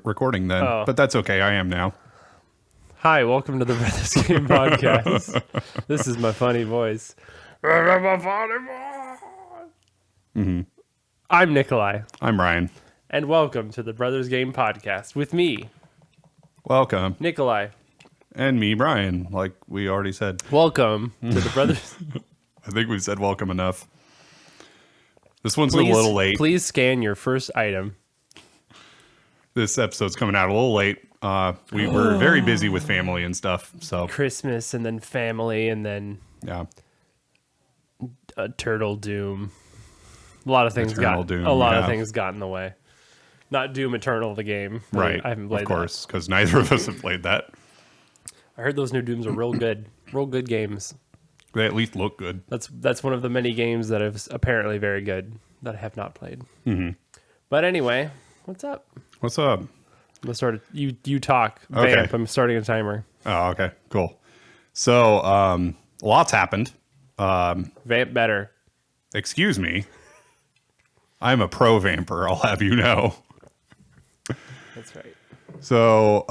recording then, Oh. but that's okay. I am now. Hi, welcome to the Brothers Game Podcast. This is my funny voice. I'm Nikolai, I'm Ryan. and welcome to the Brothers Game Podcast with me, Welcome. Nikolai. And me, Brian, like we already said. Welcome to the Brothers. I think we've said welcome enough. This one's a little late. Please scan your first item. This episode's coming out a little late. We were very busy with family and stuff, so Christmas, and then family, and then yeah. Turtle Doom. A lot of things Eternal got Doom, a lot of yeah. things got in the way. Not Doom Eternal, the game. Right. I haven't played of course, because neither of us have played that. that. I heard those new Dooms are real good. Real good games. They at least look good. That's one of the many games that is apparently very good that I have not played. Mm-hmm. But anyway, what's up? What's up? Let's start. You talk. Okay. Vamp. I'm starting a timer. Oh, okay, cool. So, lots happened. Vamp better. Excuse me. I'm a pro vamper, I'll have you know. That's right. So,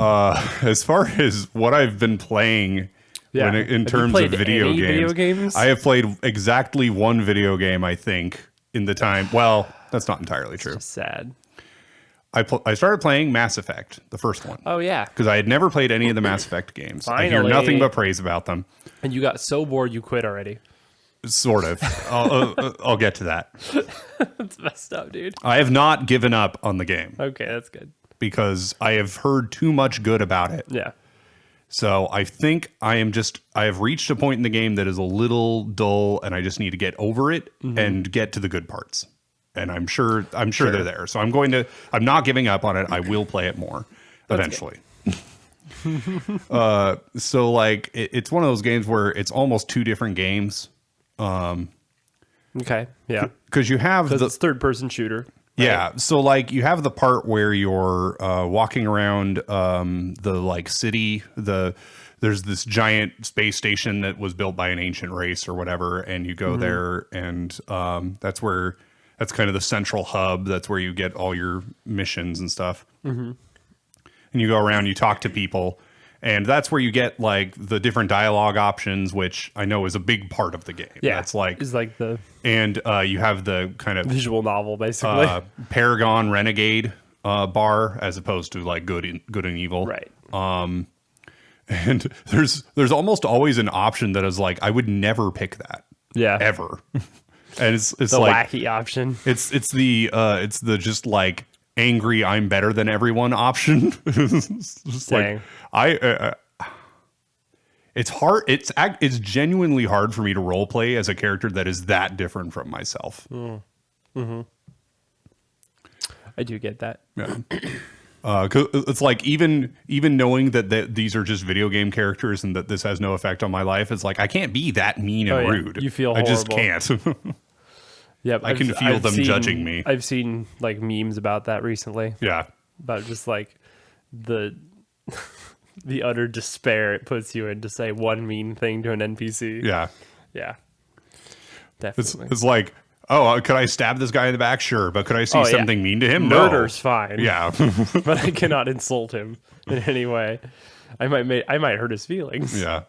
as far as what I've been playing Yeah. in Have terms you of played video any games, video games? I have played exactly one video game, I think, in the time. Well, that's not entirely true. Just sad. I started playing Mass Effect, the first one, Oh yeah. because I had never played any of the Mass Effect games. I hear Finally. nothing but praise about them. And you got so bored you quit already. Sort of. I'll get to that. That's messed up, dude. I have not given up on the game Okay, that's good. because I have heard too much good about it. Yeah. So I think I have reached a point in the game that is a little dull, and I just need to get over it and get to the good parts. And I'm sure they're there. So I'm not giving up on it. I will play it more eventually. So like it's one of those games where it's almost two different games. Okay. Yeah. Because you have Because it's third person shooter. yeah. So like you have the part where you're walking around the like city. There's this giant space station that was built by an ancient race or whatever, and you go there, and that's kind of the central hub. That's where you get all your missions and stuff. Mm-hmm. And you go around, you talk to people, and that's where you get like the different dialogue options, which I know is a big part of the game. Yeah. That's like, Is like the and you have the kind of visual novel, basically. Paragon Renegade bar as opposed to like good and evil. Right. And there's almost always an option that is like I would never pick that Yeah. ever. And it's The like wacky option. it's the just like angry I'm better than everyone option. It's just Dang. like it's hard. It's genuinely hard for me to role play as a character that is that different from myself. I do get that. Yeah. 'Cause it's like even knowing that these are just video game characters and that this has no effect on my life, it's like I can't be that mean and Oh, yeah. rude. You feel I just horrible. can't. Yep. I can feel them judging me. I've seen like memes about that recently. Yeah. About just like the the utter despair it puts you in to say one mean thing to an NPC. Yeah. Yeah. It's Definitely. like, oh, could I stab this guy in the back? Sure, but could I say Oh, yeah. something mean to him? Murder's No. fine. Yeah. But I cannot insult him in any way. I might hurt his feelings. Yeah.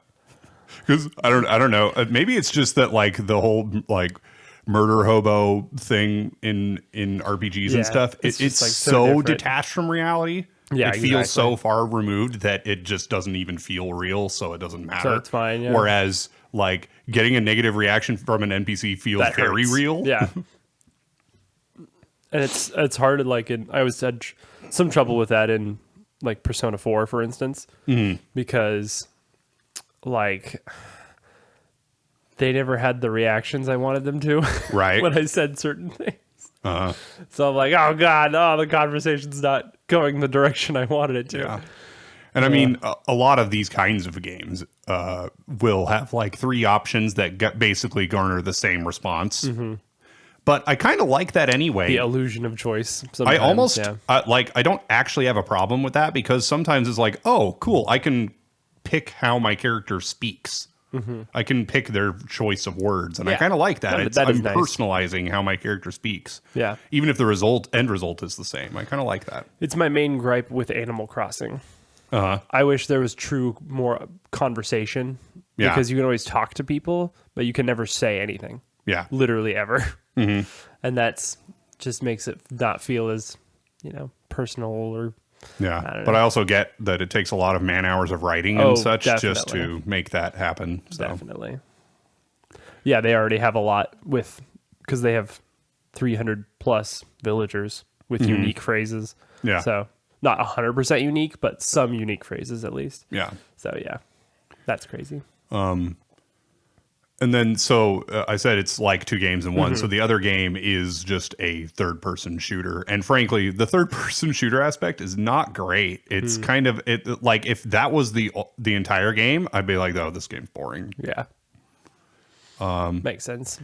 Because I don't know. Maybe it's just that like the whole like murder hobo thing in RPGs Yeah, and stuff. it's It's just, like, so so different. detached from reality. Yeah, it feels exactly. so far removed that it just doesn't even feel real, so it doesn't matter. So it's fine, yeah. Whereas like getting a negative reaction from an NPC feels That very hurts. real. Yeah. And it's hard to like I always had some trouble with that in like Persona 4, for instance, because like they never had the reactions I wanted them to Right. when I said certain things. Uh-huh. So I'm like, oh God, the conversation's not going the direction I wanted it to. Yeah. And I mean, a lot of these kinds of games will have like three options that basically garner the same response. But I kind of like that anyway. The illusion of choice. I Sometimes, almost yeah. I don't actually have a problem with that because sometimes it's like, oh, cool, I can pick how my character speaks. I can pick their choice of words, and I Yeah. kind of like that. That is I'm nice. personalizing how my character speaks. Yeah. Even if the end result is the same. I kind of like that. It's my main gripe with Animal Crossing. Uh-huh. I wish there was more conversation Yeah. because you can always talk to people, but you can never say anything. Yeah. Literally ever. And that's just makes it not feel as, personal or Yeah. don't But know. I also get that it takes a lot of man hours of writing Oh, and such just definitely. to make that happen. So definitely. Yeah, they already have a lot because they have 300 plus villagers with unique phrases. Yeah. So not 100% unique, but some unique phrases at least. yeah. So yeah, that's crazy. And then, I said it's like 2 games in one. So the other game is just a third-person shooter, and frankly, the third-person shooter aspect is not great. It's kind of like if that was the entire game, I'd be like, oh, this game's boring. Yeah. Makes sense.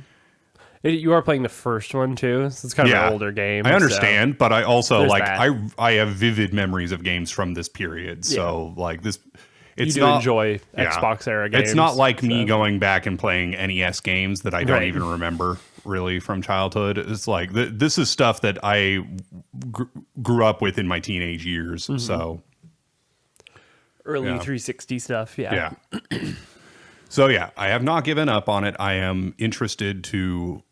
You are playing the first one too, so it's kind of an older game. I understand, but I also There's like that. I have vivid memories of games from this period. So like this. It's You do not, enjoy Xbox era games. It's not like me so. going back and playing NES games that I don't Right. even remember really from childhood. It's like this is stuff that I grew up with in my teenage years. So Early Yeah. 360 stuff. Yeah. yeah. So yeah, I have not given up on it. I am interested to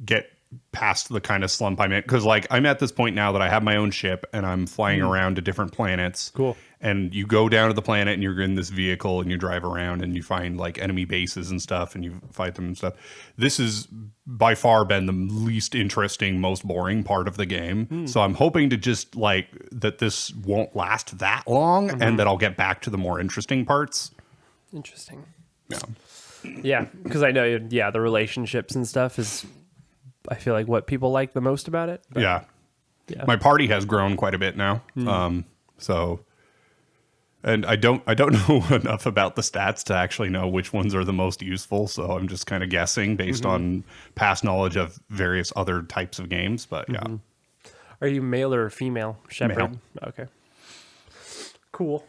get past the kind of slump I'm in, because like I'm at this point now that I have my own ship and I'm flying around to different planets. Cool. And you go down to the planet and you're in this vehicle and you drive around and you find like enemy bases and stuff and you fight them and stuff. This has by far been the least interesting, most boring part of the game. So I'm hoping to just like that this won't last that long and that I'll get back to the more interesting parts. Interesting. Yeah. Yeah, because I know, the relationships and stuff is, I feel like what people like the most about it. But, Yeah. Yeah. My party has grown quite a bit now. And I don't know enough about the stats to actually know which ones are the most useful. So I'm just kind of guessing based on past knowledge of various other types of games. But yeah. Are you male or female shepherd? Male. Okay. Cool.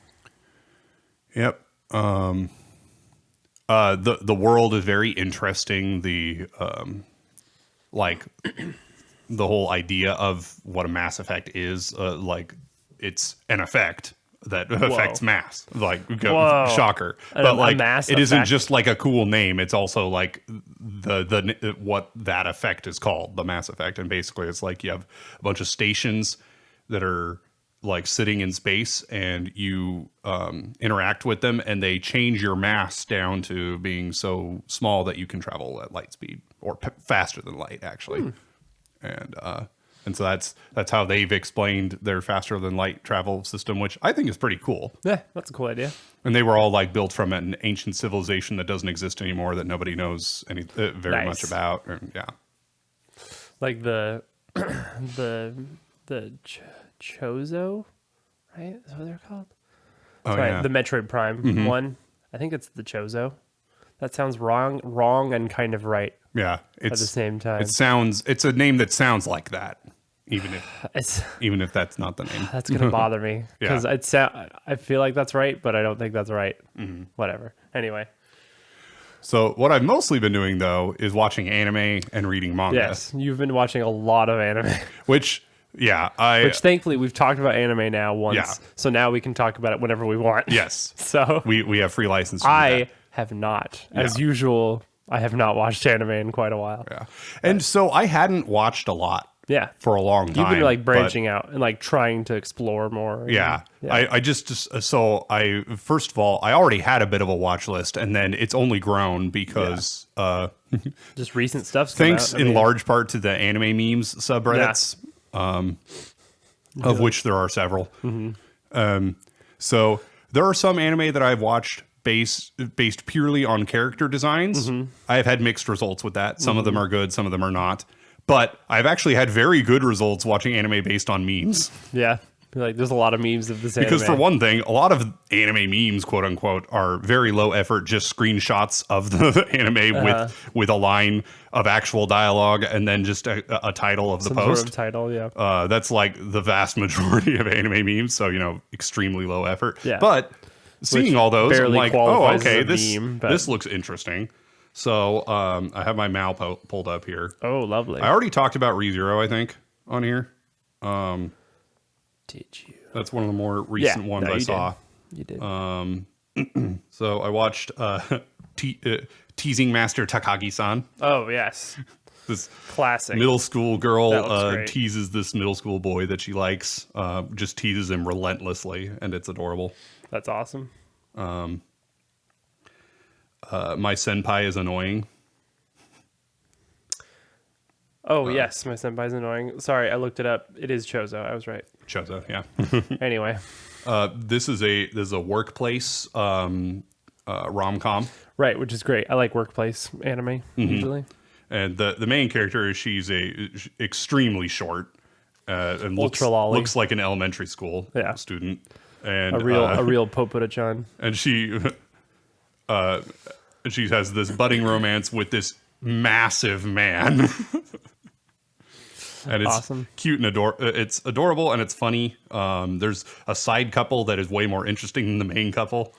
Yep. The world is very interesting. The like the whole idea of what a mass effect is, like it's an effect that affects mass. Like Whoa. shocker. A But like mass it isn't effect. just like a cool name. It's also like the what that effect is called, the mass effect. And basically it's like you have a bunch of stations that are like sitting in space and you interact with them and they change your mass down to being so small that you can travel at light speed or faster than light actually. And so that's how they've explained their faster than light travel system, which I think is pretty cool. Yeah, that's a cool idea. And they were all like built from an ancient civilization that doesn't exist anymore, that nobody knows very much Nice. about. And yeah. Like the Chozo, right? Is that what they're called? Oh Right, yeah. the Metroid Prime one. I think it's the Chozo. That sounds wrong, and kind of right Yeah. at the same time. It's a name that sounds like that, even It's if that's not the name. that's gonna bother me because I feel like that's right, but I don't think that's right. Whatever. Anyway, So what I've mostly been doing though is watching anime and reading manga. yes, you've been watching a lot of anime, Which which thankfully we've talked about anime now once, Yeah. so now we can talk about it whenever we want. yes. So We have free license to do I that. have not, as usual. I have not watched anime in quite a while. Yeah. And so I hadn't watched a lot Yeah. for a long time. You've been like but- branching out and like trying to explore more. Yeah. Yeah. I first of all, I already had a bit of a watch list and then it's only grown because Just recent stuff. thanks in large part to the anime memes subreddits, of which there are several. So there are some anime that I've watched based purely on character designs. I have had mixed results with that. Some of them are good, some of them are not. But I've actually had very good results watching anime based on memes. Yeah. Like there's a lot of memes of this Because anime. for one thing, a lot of anime memes, quote unquote, are very low effort, just screenshots of the anime with a line of actual dialogue and then just a title of the Some post. sort of title, That's like the vast majority of anime memes. So, extremely low effort. Yeah. But seeing all those, I'm barely like, oh, qualifies okay, as a meme, but- this looks interesting. So I have my Mal pulled up here. Oh, lovely. I already talked about ReZero, I think, on here. Did you? That's one of the more recent ones I saw. You did. So I watched Teasing Master Takagi-san. Oh, yes. This Classic. middle school That girl looks great. teases this middle school boy that she likes, just teases him relentlessly, and it's adorable. That's awesome. My senpai is annoying. Oh, yes. My senpai's annoying. Sorry, I looked it up. It is Chozo. I was right. Chozo, yeah. Anyway. This is a workplace rom-com. Right, which is great. I like workplace anime, usually. And the main character, she's extremely short and Ultra lolly. looks like an elementary school student. And A real Poputa-chan. and she has this budding romance with this massive man. And it's Awesome. cute and it's adorable and it's funny. There's a side couple that is way more interesting than the main couple.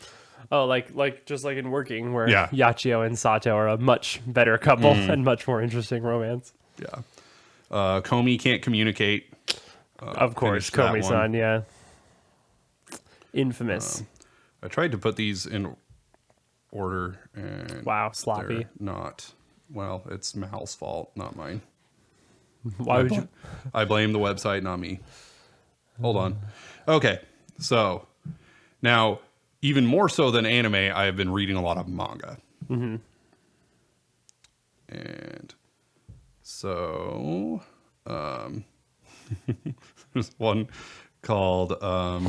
Oh, like just like in Working, where Yeah. Yachio and Sato are a much better couple and much more interesting romance. Yeah. Komi can't communicate. Of course, finished that Komi-san, yeah. Infamous. I tried to put these in order and Wow, sloppy. they're not. Well, it's Mal's fault, not mine. Why would you? I blame the website, not me. Hold on. Okay, so now, even more so than anime, I have been reading a lot of manga. And so, there's one called A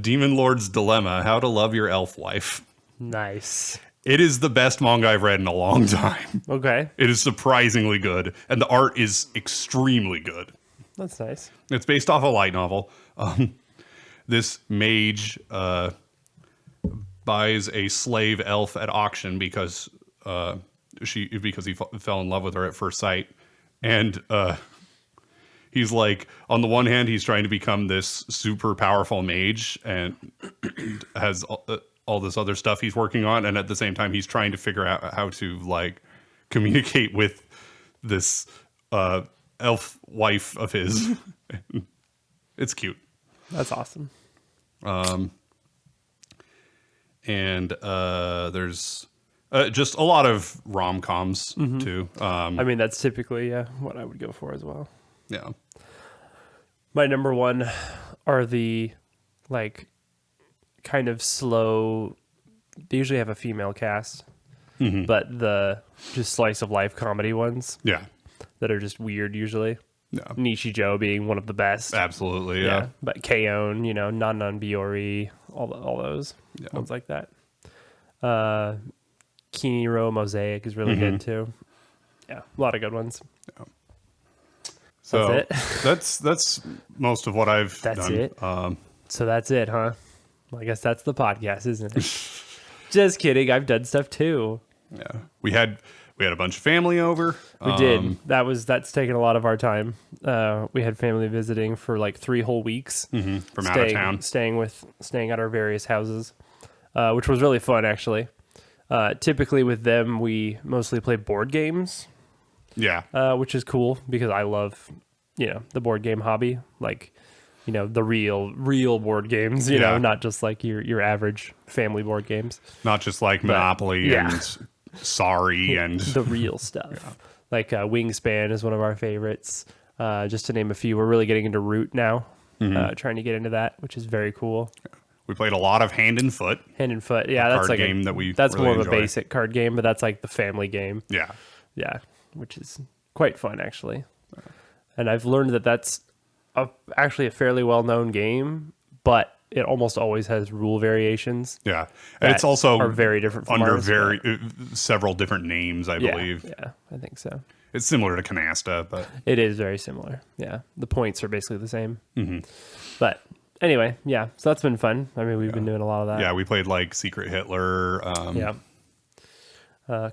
Demon Lord's Dilemma, How to Love Your Elf Wife. Nice. It is the best manga I've read in a long time. Okay, It is surprisingly good, and the art is extremely good. that's nice. It's based off a light novel. This mage buys a slave elf at auction because he fell in love with her at first sight, and he's like, on the one hand, he's trying to become this super powerful mage and has all this other stuff he's working on, and at the same time, he's trying to figure out how to like communicate with this elf wife of his. It's cute. That's awesome. And there's just a lot of rom-coms too. I mean, that's typically what I would go for as well. Yeah. My number one are the like kind of slow. They usually have a female cast, but the just slice of life comedy ones Yeah. that are just weird usually. Yeah. Nishijo being one of the best. Absolutely. Yeah. But K-On!, Nanan Biori, all those ones like that. Kiniro Mosaic is really good too. Yeah, a lot of good ones. Yeah. So That's that's most of what I've That's done. it? So that's it, huh? Well, I guess that's the podcast, isn't it? Just kidding. I've done stuff too. Yeah. We had a bunch of family over. We did. That's taken a lot of our time. We had family visiting for like 3 whole weeks from out of town. staying at our various houses, which was really fun actually. Typically with them, we mostly play board games, which is cool because I love, the board game hobby, like, the real board games, not just like your average family board games. Not just like Monopoly and Sorry and the real stuff. Like Wingspan is one of our favorites. Just to name a few. We're really getting into Root now, trying to get into that, which is very cool. we played a lot of Hand and Foot. Hand and Foot, yeah, that's card like game that we that's really more of enjoy. a basic card game, but that's like the family game. Yeah. Yeah, which is quite fun actually. And I've learned that that's actually a fairly well-known game, but it almost always has rule variations. Yeah. And it's also are very different from under ours, several different names, I believe. Yeah, I think so. It's similar to Canasta, but It is very similar. Yeah, the points are basically the same. But anyway, yeah, so that's been fun. I mean, we've been doing a lot of that. yeah, we played like Secret Hitler.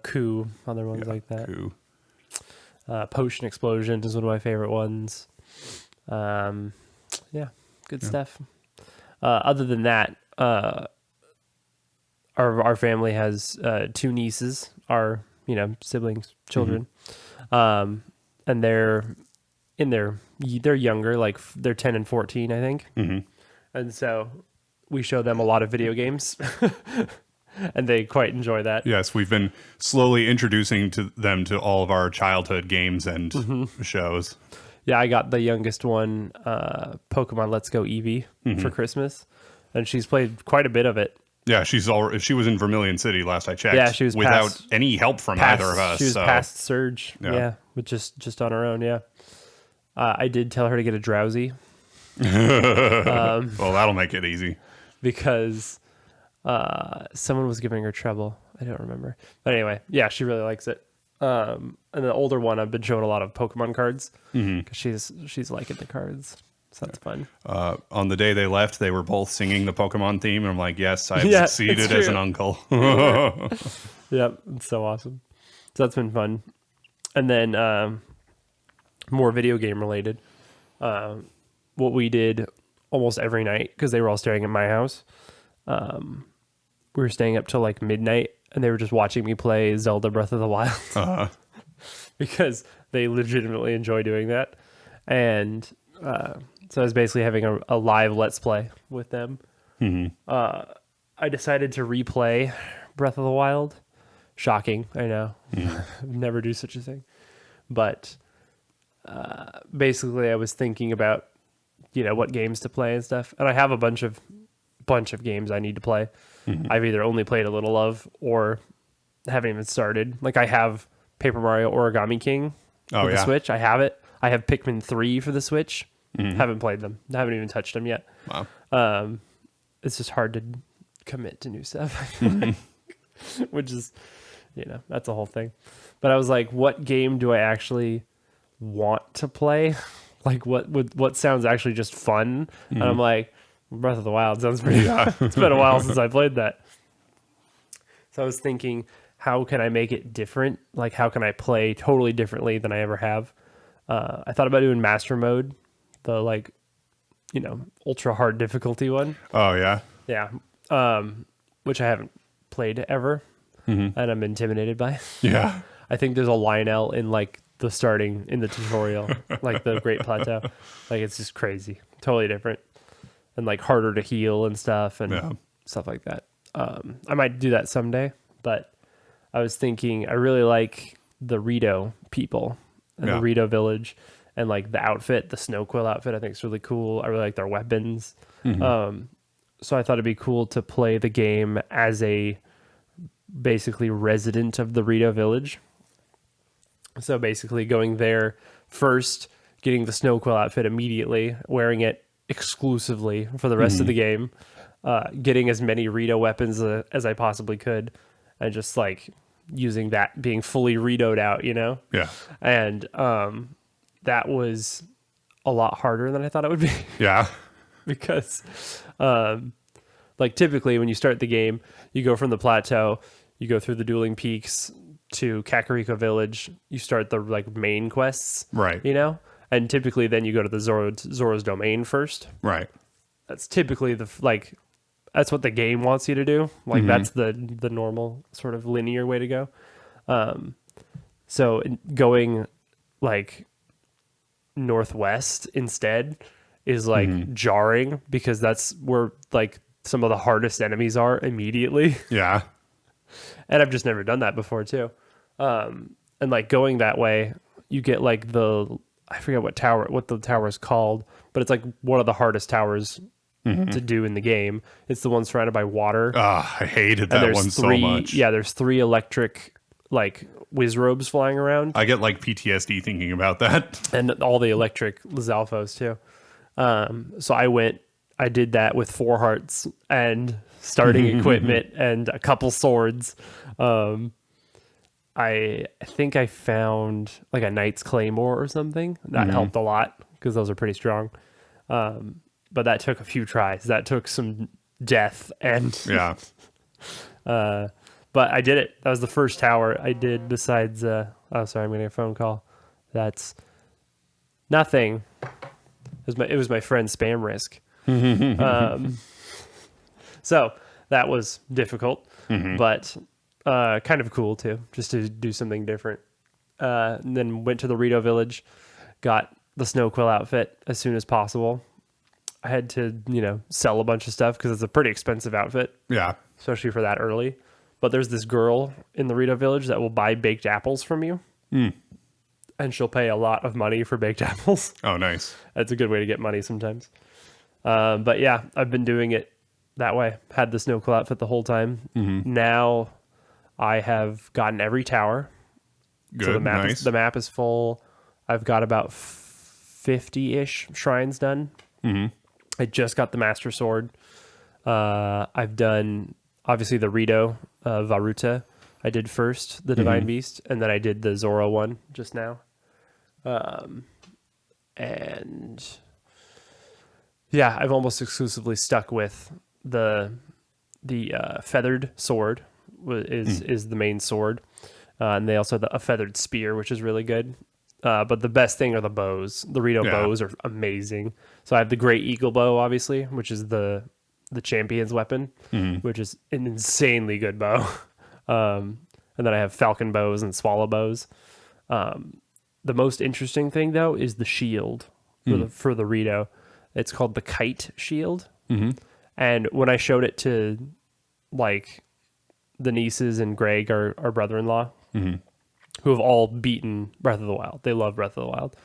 Coup, other ones like that. Coup. Potion Explosion is one of my favorite ones. Yeah, good stuff. Other than that, our family has two nieces, our siblings, children, and they're younger, like they're 10 and 14, I think, and so we show them a lot of video games, and they quite enjoy that. Yes, we've been slowly introducing to them to all of our childhood games and shows. Yeah, I got the youngest one, Pokemon Let's Go Eevee for Christmas, and she's played quite a bit of it. Yeah, she was in Vermilion City last I checked. Yeah, she was without any help from either of us. She was so. past Surge. Yeah, with just on her own. Yeah, I did tell her to get a Drowsy. Well, that'll make it easy. Because someone was giving her trouble. I don't remember. But anyway, yeah, she really likes it. And the older one, I've been showing a lot of Pokemon cards because she's liking the cards. So that's fun. On the day they left, they were both singing the Pokemon theme. And I'm like, yes, I've Yeah, succeeded as an uncle. Yep, it's so awesome. So that's been fun. And then more video game related. What we did almost every night, because they were all staying at my house, we were staying up till like midnight, and they were just watching me play Zelda Breath of the Wild. Because they legitimately enjoy doing that. And so I was basically having a live Let's Play with them. I decided to replay Breath of the Wild. Shocking, I know. Never do such a thing. But basically I was thinking about what games to play and stuff, and I have a bunch of games I need to play. I've either only played a little of or haven't even started. Like I have Paper Mario Origami King for the Switch. I have it. I have Pikmin 3 for the Switch. Haven't played them. Haven't even touched them yet. Wow. It's just hard to commit to new stuff. Which is that's a whole thing. But I was like, what game do I actually want to play? Like what sounds actually just fun? And I'm like, Breath of the Wild sounds pretty it's been a while since I played that. So I was thinking, how can I make it different? Like how can I play totally differently than I ever have? I thought about doing master mode, the ultra hard difficulty one. Oh yeah. Yeah. Which I haven't played ever, and I'm intimidated by. Yeah. I think there's a Lionel in in the tutorial, like the Great Plateau. Like it's just crazy, totally different, and like harder to heal and stuff and stuff like that. I might do that someday, but I was thinking I really like the Rito people and the Rito village, and like the outfit, the Snow Quill outfit. I think it's really cool. I really like their weapons. So I thought it'd be cool to play the game as a basically resident of the Rito village. So basically going there first, getting the Snow Quill outfit immediately, wearing it exclusively for the rest of the game, getting as many Rito weapons as I possibly could, and just like using that, being fully Rito'd out, Yeah. And that was a lot harder than I thought it would be. Yeah. Because like typically when you start the game, you go from the plateau, you go through the Dueling Peaks to Kakariko Village, you start the like main quests, Right. and typically then you go to the Zora's Domain first. Right. That's typically that's what the game wants you to do. Like that's the normal sort of linear way to go. So going like northwest instead is like jarring, because that's where like some of the hardest enemies are immediately. Yeah. And I've just never done that before too. And like going that way, you get like I forget what the tower is called, but it's like one of the hardest towers to do in the game. It's the one surrounded by water. I hated that one so much. Yeah, there's 3 electric like Wizrobes flying around. I get like PTSD thinking about that. And all the electric Lizalfos too. So I did that with 4 hearts and starting equipment and a couple swords. I think I found like a Knight's Claymore or something. That helped a lot because those are pretty strong. But that took a few tries. That took some death and Yeah. but I did it. That was the first tower I did besides oh sorry, I'm getting a phone call. That's nothing. It was my friend Spam Risk. So that was difficult, but kind of cool too, just to do something different. And then went to the Rito Village, got the Snow Quill outfit as soon as possible. I had to, sell a bunch of stuff because it's a pretty expensive outfit, Yeah. especially for that early. But there's this girl in the Rito Village that will buy baked apples from you. And she'll pay a lot of money for baked apples. Oh, nice. That's a good way to get money sometimes. But yeah, I've been doing it that way. Had the Snow Quill outfit the whole time. Now I have gotten every tower. Good. So Nice. the map is full. I've got about 50-ish shrines done. I just got the Master Sword. I've done, obviously, the Rito Varuta. I did first, the Divine Beast, and then I did the Zora one just now. And yeah, I've almost exclusively stuck with the feathered sword is the main sword. And they also have a feathered spear, which is really good. But the best thing are the bows. The Rito bows are amazing. So I have the Great Eagle bow, obviously, which is the champion's weapon, which is an insanely good bow. And then I have falcon bows and swallow bows. The most interesting thing, though, is the shield for the Rito. It's called the Kite Shield. And when I showed it to, like, the nieces and Greg, our brother-in-law, who have all beaten Breath of the Wild. They love Breath of the Wild.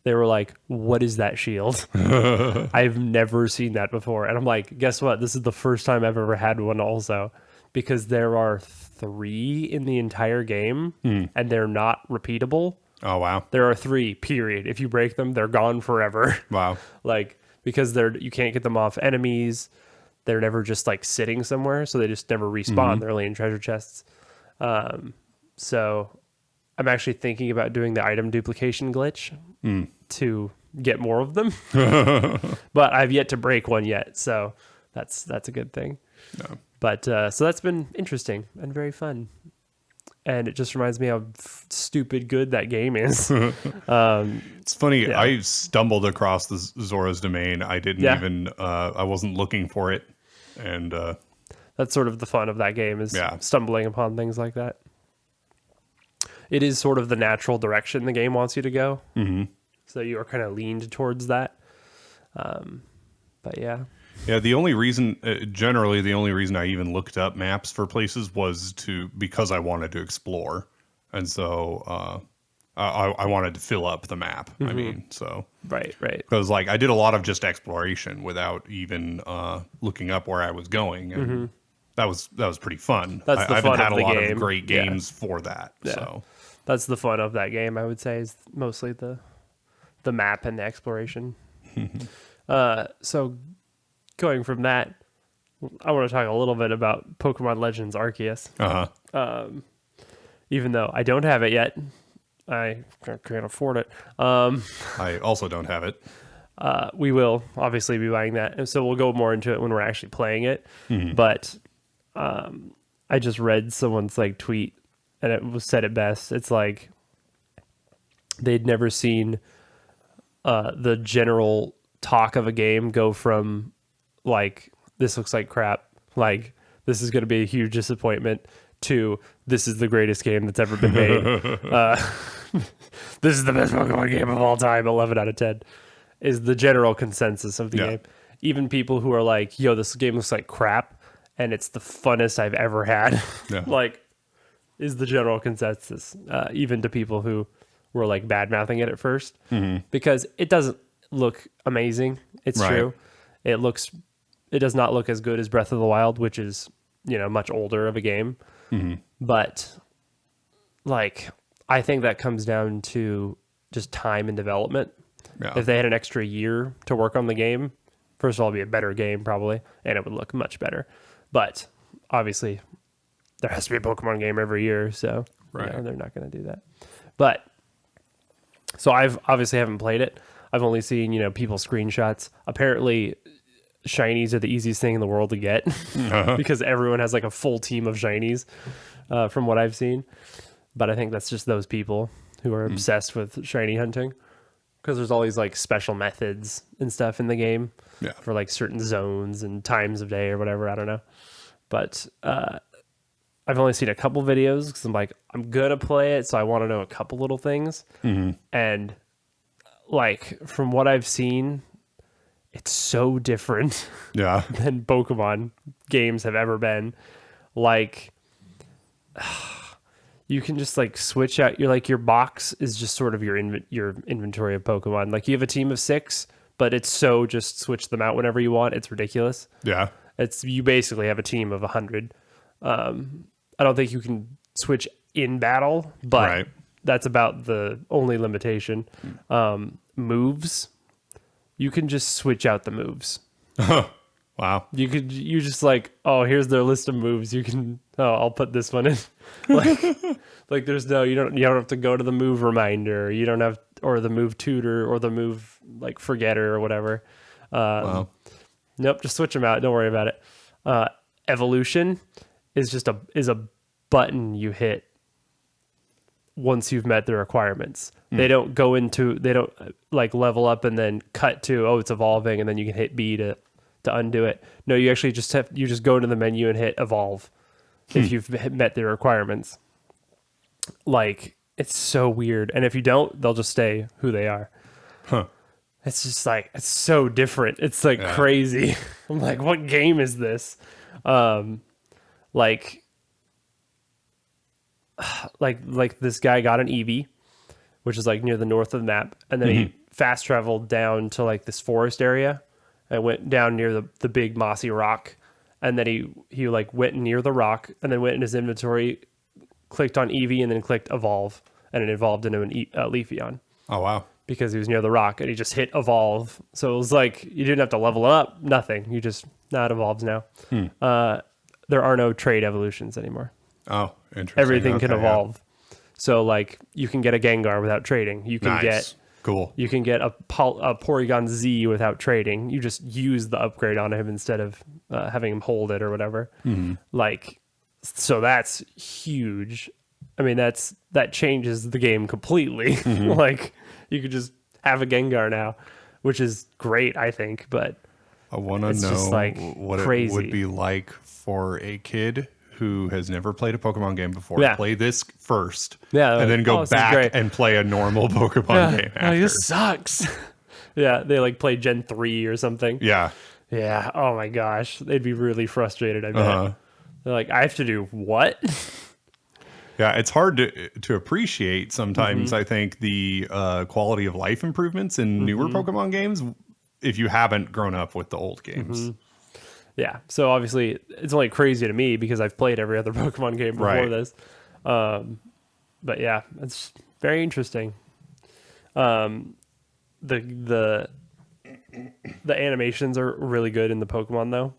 They were like, what is that shield? I've never seen that before. And I'm like, guess what? This is the first time I've ever had one also. Because there are 3 in the entire game, and they're not repeatable. Oh, wow. There are 3, period. If you break them, they're gone forever. Wow. Like, because you can't get them off enemies. They're never just, like, sitting somewhere, so they just never respawn. They're only in treasure chests. So I'm actually thinking about doing the item duplication glitch to get more of them. But I've yet to break one yet, so that's a good thing. No. But so that's been interesting and very fun. And it just reminds me how stupid good that game is. It's funny. Yeah. I stumbled across the Zora's Domain. I didn't even, I wasn't looking for it. And that's sort of the fun of that game is stumbling upon things like that. It is sort of the natural direction the game wants you to go. So you are kind of leaned towards that. But yeah. Yeah, the only reason, generally, the only reason I even looked up maps for places was because I wanted to explore. And so I wanted to fill up the map. I mean, so. Right. Because, like, I did a lot of just exploration without even looking up where I was going. And that was pretty fun. That's the I fun haven't had of a the lot game. of great games for that. Yeah. So. That's the fun of that game, I would say, is mostly the map and the exploration. So going from that, I want to talk a little bit about Pokemon Legends Arceus. Even though I don't have it yet, I can't afford it. I also don't have it. We will obviously be buying that, and so we'll go more into it when we're actually playing it. But I just read someone's like tweet, and it was said it best. It's like they'd never seen the general talk of a game go from like, this looks like crap, like this is going to be a huge disappointment, to this is the greatest game that's ever been made. This is the best Pokemon game of all time. 11 out of 10 is the general consensus of the game. Even people who are like, yo, this game looks like crap and it's the funnest I've ever had. Like, is the general consensus, even to people who were like bad mouthing it at first, because it doesn't look amazing. It's true. It does not look as good as Breath of the Wild, which is, much older of a game. But like, I think that comes down to just time and development. If they had an extra year to work on the game, first of all, it'd be a better game probably, and it would look much better. But obviously, there has to be a Pokemon game every year, so they're not going to do that. But so I've obviously haven't played it. I've only seen people screenshots. Apparently, shinies are the easiest thing in the world to get because everyone has like a full team of shinies, from what I've seen. But I think that's just those people who are obsessed with shiny hunting. because there's all these like special methods and stuff in the game Yeah. for like certain zones and times of day or whatever. I don't know, but I've only seen a couple videos because I'm like, I'm gonna play it, so I want to know a couple little things. And like from what I've seen, it's so different Yeah. than Pokemon games have ever been. Like, you can just like switch out your box is just sort of your inventory of Pokemon. Like you have a team of 6, but it's so just switch them out whenever you want. It's ridiculous. Yeah. You basically have a team of 100. I don't think you can switch in battle, but Right. that's about the only limitation. Moves, you can just switch out the moves. Wow. You just like, oh, here's their list of moves. You can, I'll put this one in. like there's no, you don't have to go to the move reminder. You don't have, or the move tutor or the move like forgetter or whatever. Wow. Nope, just switch them out. Don't worry about it. Evolution is just a button you hit once you've met the requirements. They don't like level up and then cut to, oh, it's evolving, and then you can hit B to undo it. No, you actually just go to the menu and hit evolve if you've met the requirements. Like, it's so weird. And if you don't, they'll just stay who they are. Huh. It's just like, it's so different. It's like crazy. I'm like, what game is this? Like this guy got an Eevee, which is like near the north of the map, and then he fast traveled down to like this forest area and went down near the big mossy rock, and then he like went near the rock and then went in his inventory, clicked on Eevee, and then clicked evolve, and it evolved into an Leafeon. Oh, wow. Because he was near the rock, and he just hit evolve. So it was like you didn't have to level up, nothing. You just, it evolves now. There are no trade evolutions anymore. Oh, interesting. Everything can Okay, evolve. So like you can get a Gengar without trading. You can Nice. Cool. You can get a Porygon Z without trading. You just use the upgrade on him instead of having him hold it or whatever. Like, so that's huge. I mean, that changes the game completely. Like, you could just have a Gengar now, which is great, I think. But I want to it's know just, like, what crazy. it would be like for a kid who has never played a Pokemon game before. Yeah. Play this first, Yeah, and like, then go this is back great. and play a normal Pokemon game after. Like, this sucks. Yeah, they like play Gen 3 or something. Yeah. Yeah. Oh my gosh. They'd be really frustrated, I bet. They're like, I have to do what? Yeah, it's hard to appreciate sometimes, I think, the quality of life improvements in newer Pokemon games if you haven't grown up with the old games. Yeah. So obviously it's only crazy to me because I've played every other Pokemon game before Right. this. But yeah, it's very interesting. The animations are really good in the Pokemon though.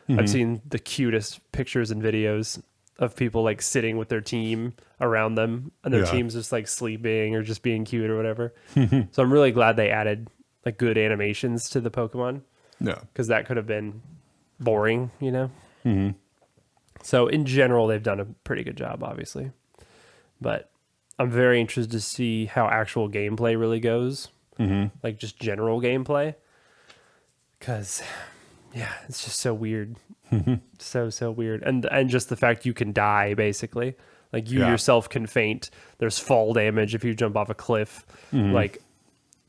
I've seen the cutest pictures and videos of people like sitting with their team around them and their Yeah. team's just like sleeping or just being cute or whatever. So I'm really glad they added like good animations to the Pokemon Yeah. because that could have been boring, you know? So in general, they've done a pretty good job, obviously. But I'm very interested to see how actual gameplay really goes. Like just general gameplay. Because, yeah, it's just so weird. So weird. And just the fact you can die, basically. Like you yourself can faint. There's fall damage if you jump off a cliff. Like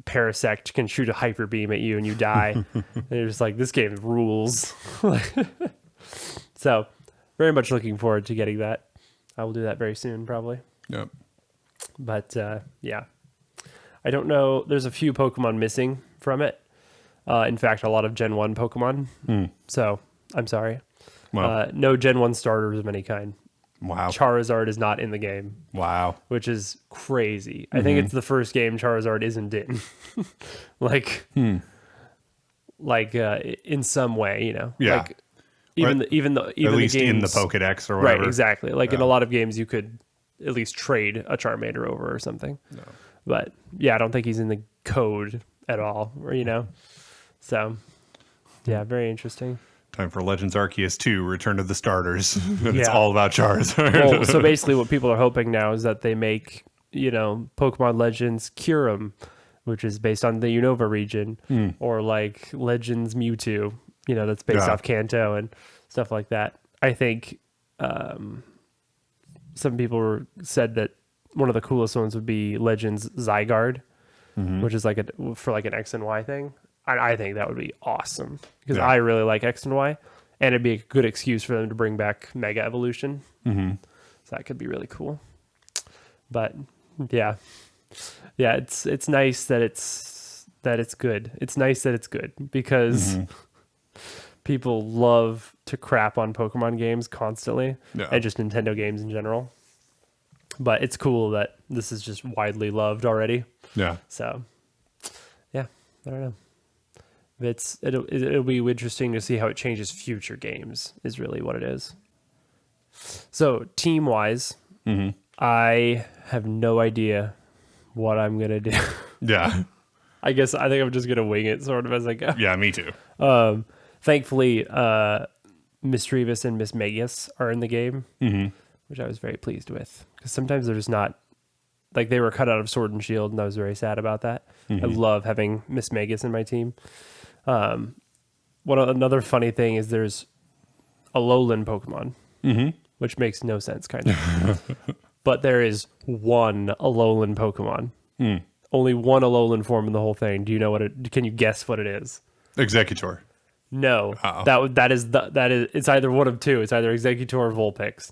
Parasect can shoot a hyper beam at you and you die. And you're just like, this game rules. So very much looking forward to getting that. I will do that very soon, probably. Yep. But yeah, I don't know. There's a few Pokemon missing from it. In fact, a lot of Gen 1 Pokemon. So I'm sorry. Wow. No Gen 1 starters of any kind. Wow. Charizard is not in the game, Wow. which is crazy. I think it's the first game Charizard isn't in. like, in some way, you know. Yeah. Like, even At the least games, in the Pokedex or whatever. right? Exactly. Like in a lot of games, you could at least trade a Charmander over or something. No. But yeah, I don't think he's in the code at all, or you know. So yeah, very interesting. Time for Legends Arceus 2, Return of the Starters. And it's Yeah. all about Charizard. Well, so basically what people are hoping now is that they make, you know, Pokemon Legends Kyurem, which is based on the Unova region, or like Legends Mewtwo, that's based off Kanto and stuff like that. I think some people said that one of the coolest ones would be Legends Zygarde, which is like for like an X and Y thing. I think that would be awesome because I really like X and Y, and it'd be a good excuse for them to bring back Mega Evolution. So that could be really cool. But yeah, it's nice that it's good. It's nice that it's good because people love to crap on Pokemon games constantly and just Nintendo games in general. But it's cool that this is just widely loved already. Yeah. So, yeah, I don't know. It'll be interesting to see how it changes future games is really what it is. So, team-wise, I have no idea what I'm going to do. Yeah. I think I'm just going to wing it sort of as I go. Yeah, me too. Thankfully, Mischievous and Miss Magius are in the game, which I was very pleased with. Because sometimes they're just not, like they were cut out of Sword and Shield, and I was very sad about that. I love having Miss Magius in my team. Another funny thing is there's a Alolan Pokemon, which makes no sense, kind of. But there is one Alolan Pokemon. Only one Alolan form in the whole thing. Do you know can you guess what it is? Executor. No, that is it's either one of two. It's either Executor or Vulpix.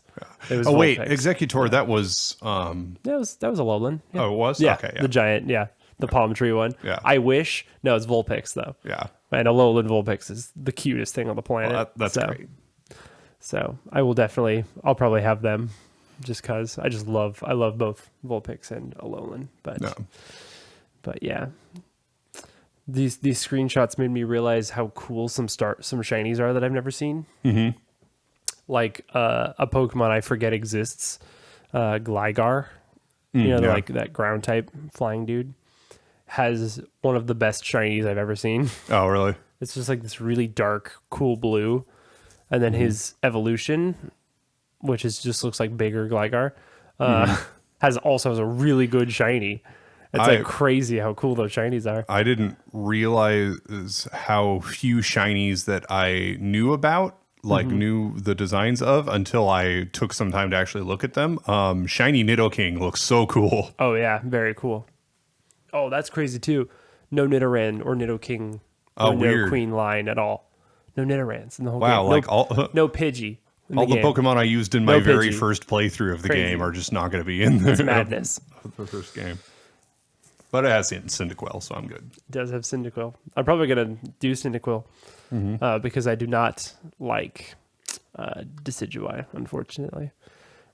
It was wait, Vulpix. Executor. That was that was Alolan. Yeah. Oh, it was. Yeah, Okay, yeah. the giant. Yeah, the palm tree one. Yeah. I wish. No, it's Vulpix though. Yeah. And Alolan Vulpix is the cutest thing on the planet. Well, that's great. So I'll probably have them, just because I love both Vulpix and Alolan. But yeah. These screenshots made me realize how cool some shinies are that I've never seen. Like a Pokemon I forget exists, Gligar. Like that ground type flying dude has one of the best shinies I've ever seen. Oh, really? It's just like this really dark, cool blue, and then his evolution, which just looks like bigger Gligar, has a really good shiny. It's like crazy how cool those shinies are. I didn't realize how few shinies that I knew about, knew the designs of, until I took some time to actually look at them. Shiny Nidoking looks so cool. Oh, yeah. Very cool. Oh, that's crazy, too. No Nidoran or Nidoking or Nidoqueen line at all. No Nidorans in the whole game. Wow, no Pidgey. All the Pokemon I used in my very Pidgey. first playthrough of the game are just not going to be in there. It's madness. The first game. But it has Cyndaquil, so I'm good. It does have Cyndaquil. I'm probably going to do Cyndaquil because I do not like Decidueye, unfortunately.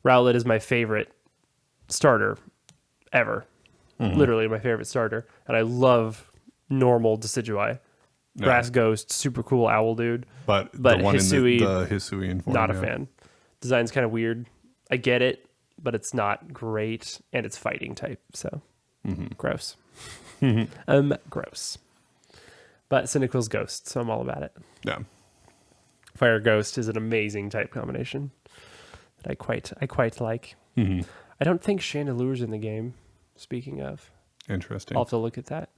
Rowlet is my favorite starter ever. Literally my favorite starter. And I love normal Decidueye. Grass Ghost, super cool owl dude. But the one Hisui, in the Hisuian form. not a fan. Design's kind of weird. I get it, but it's not great. And it's fighting type, so... Gross. Gross. But Cyndaquil's Ghost, so I'm all about it. Yeah. Fire Ghost is an amazing type combination that I quite like. I don't think Chandelure's in the game, speaking of. Interesting. I'll have to look at that.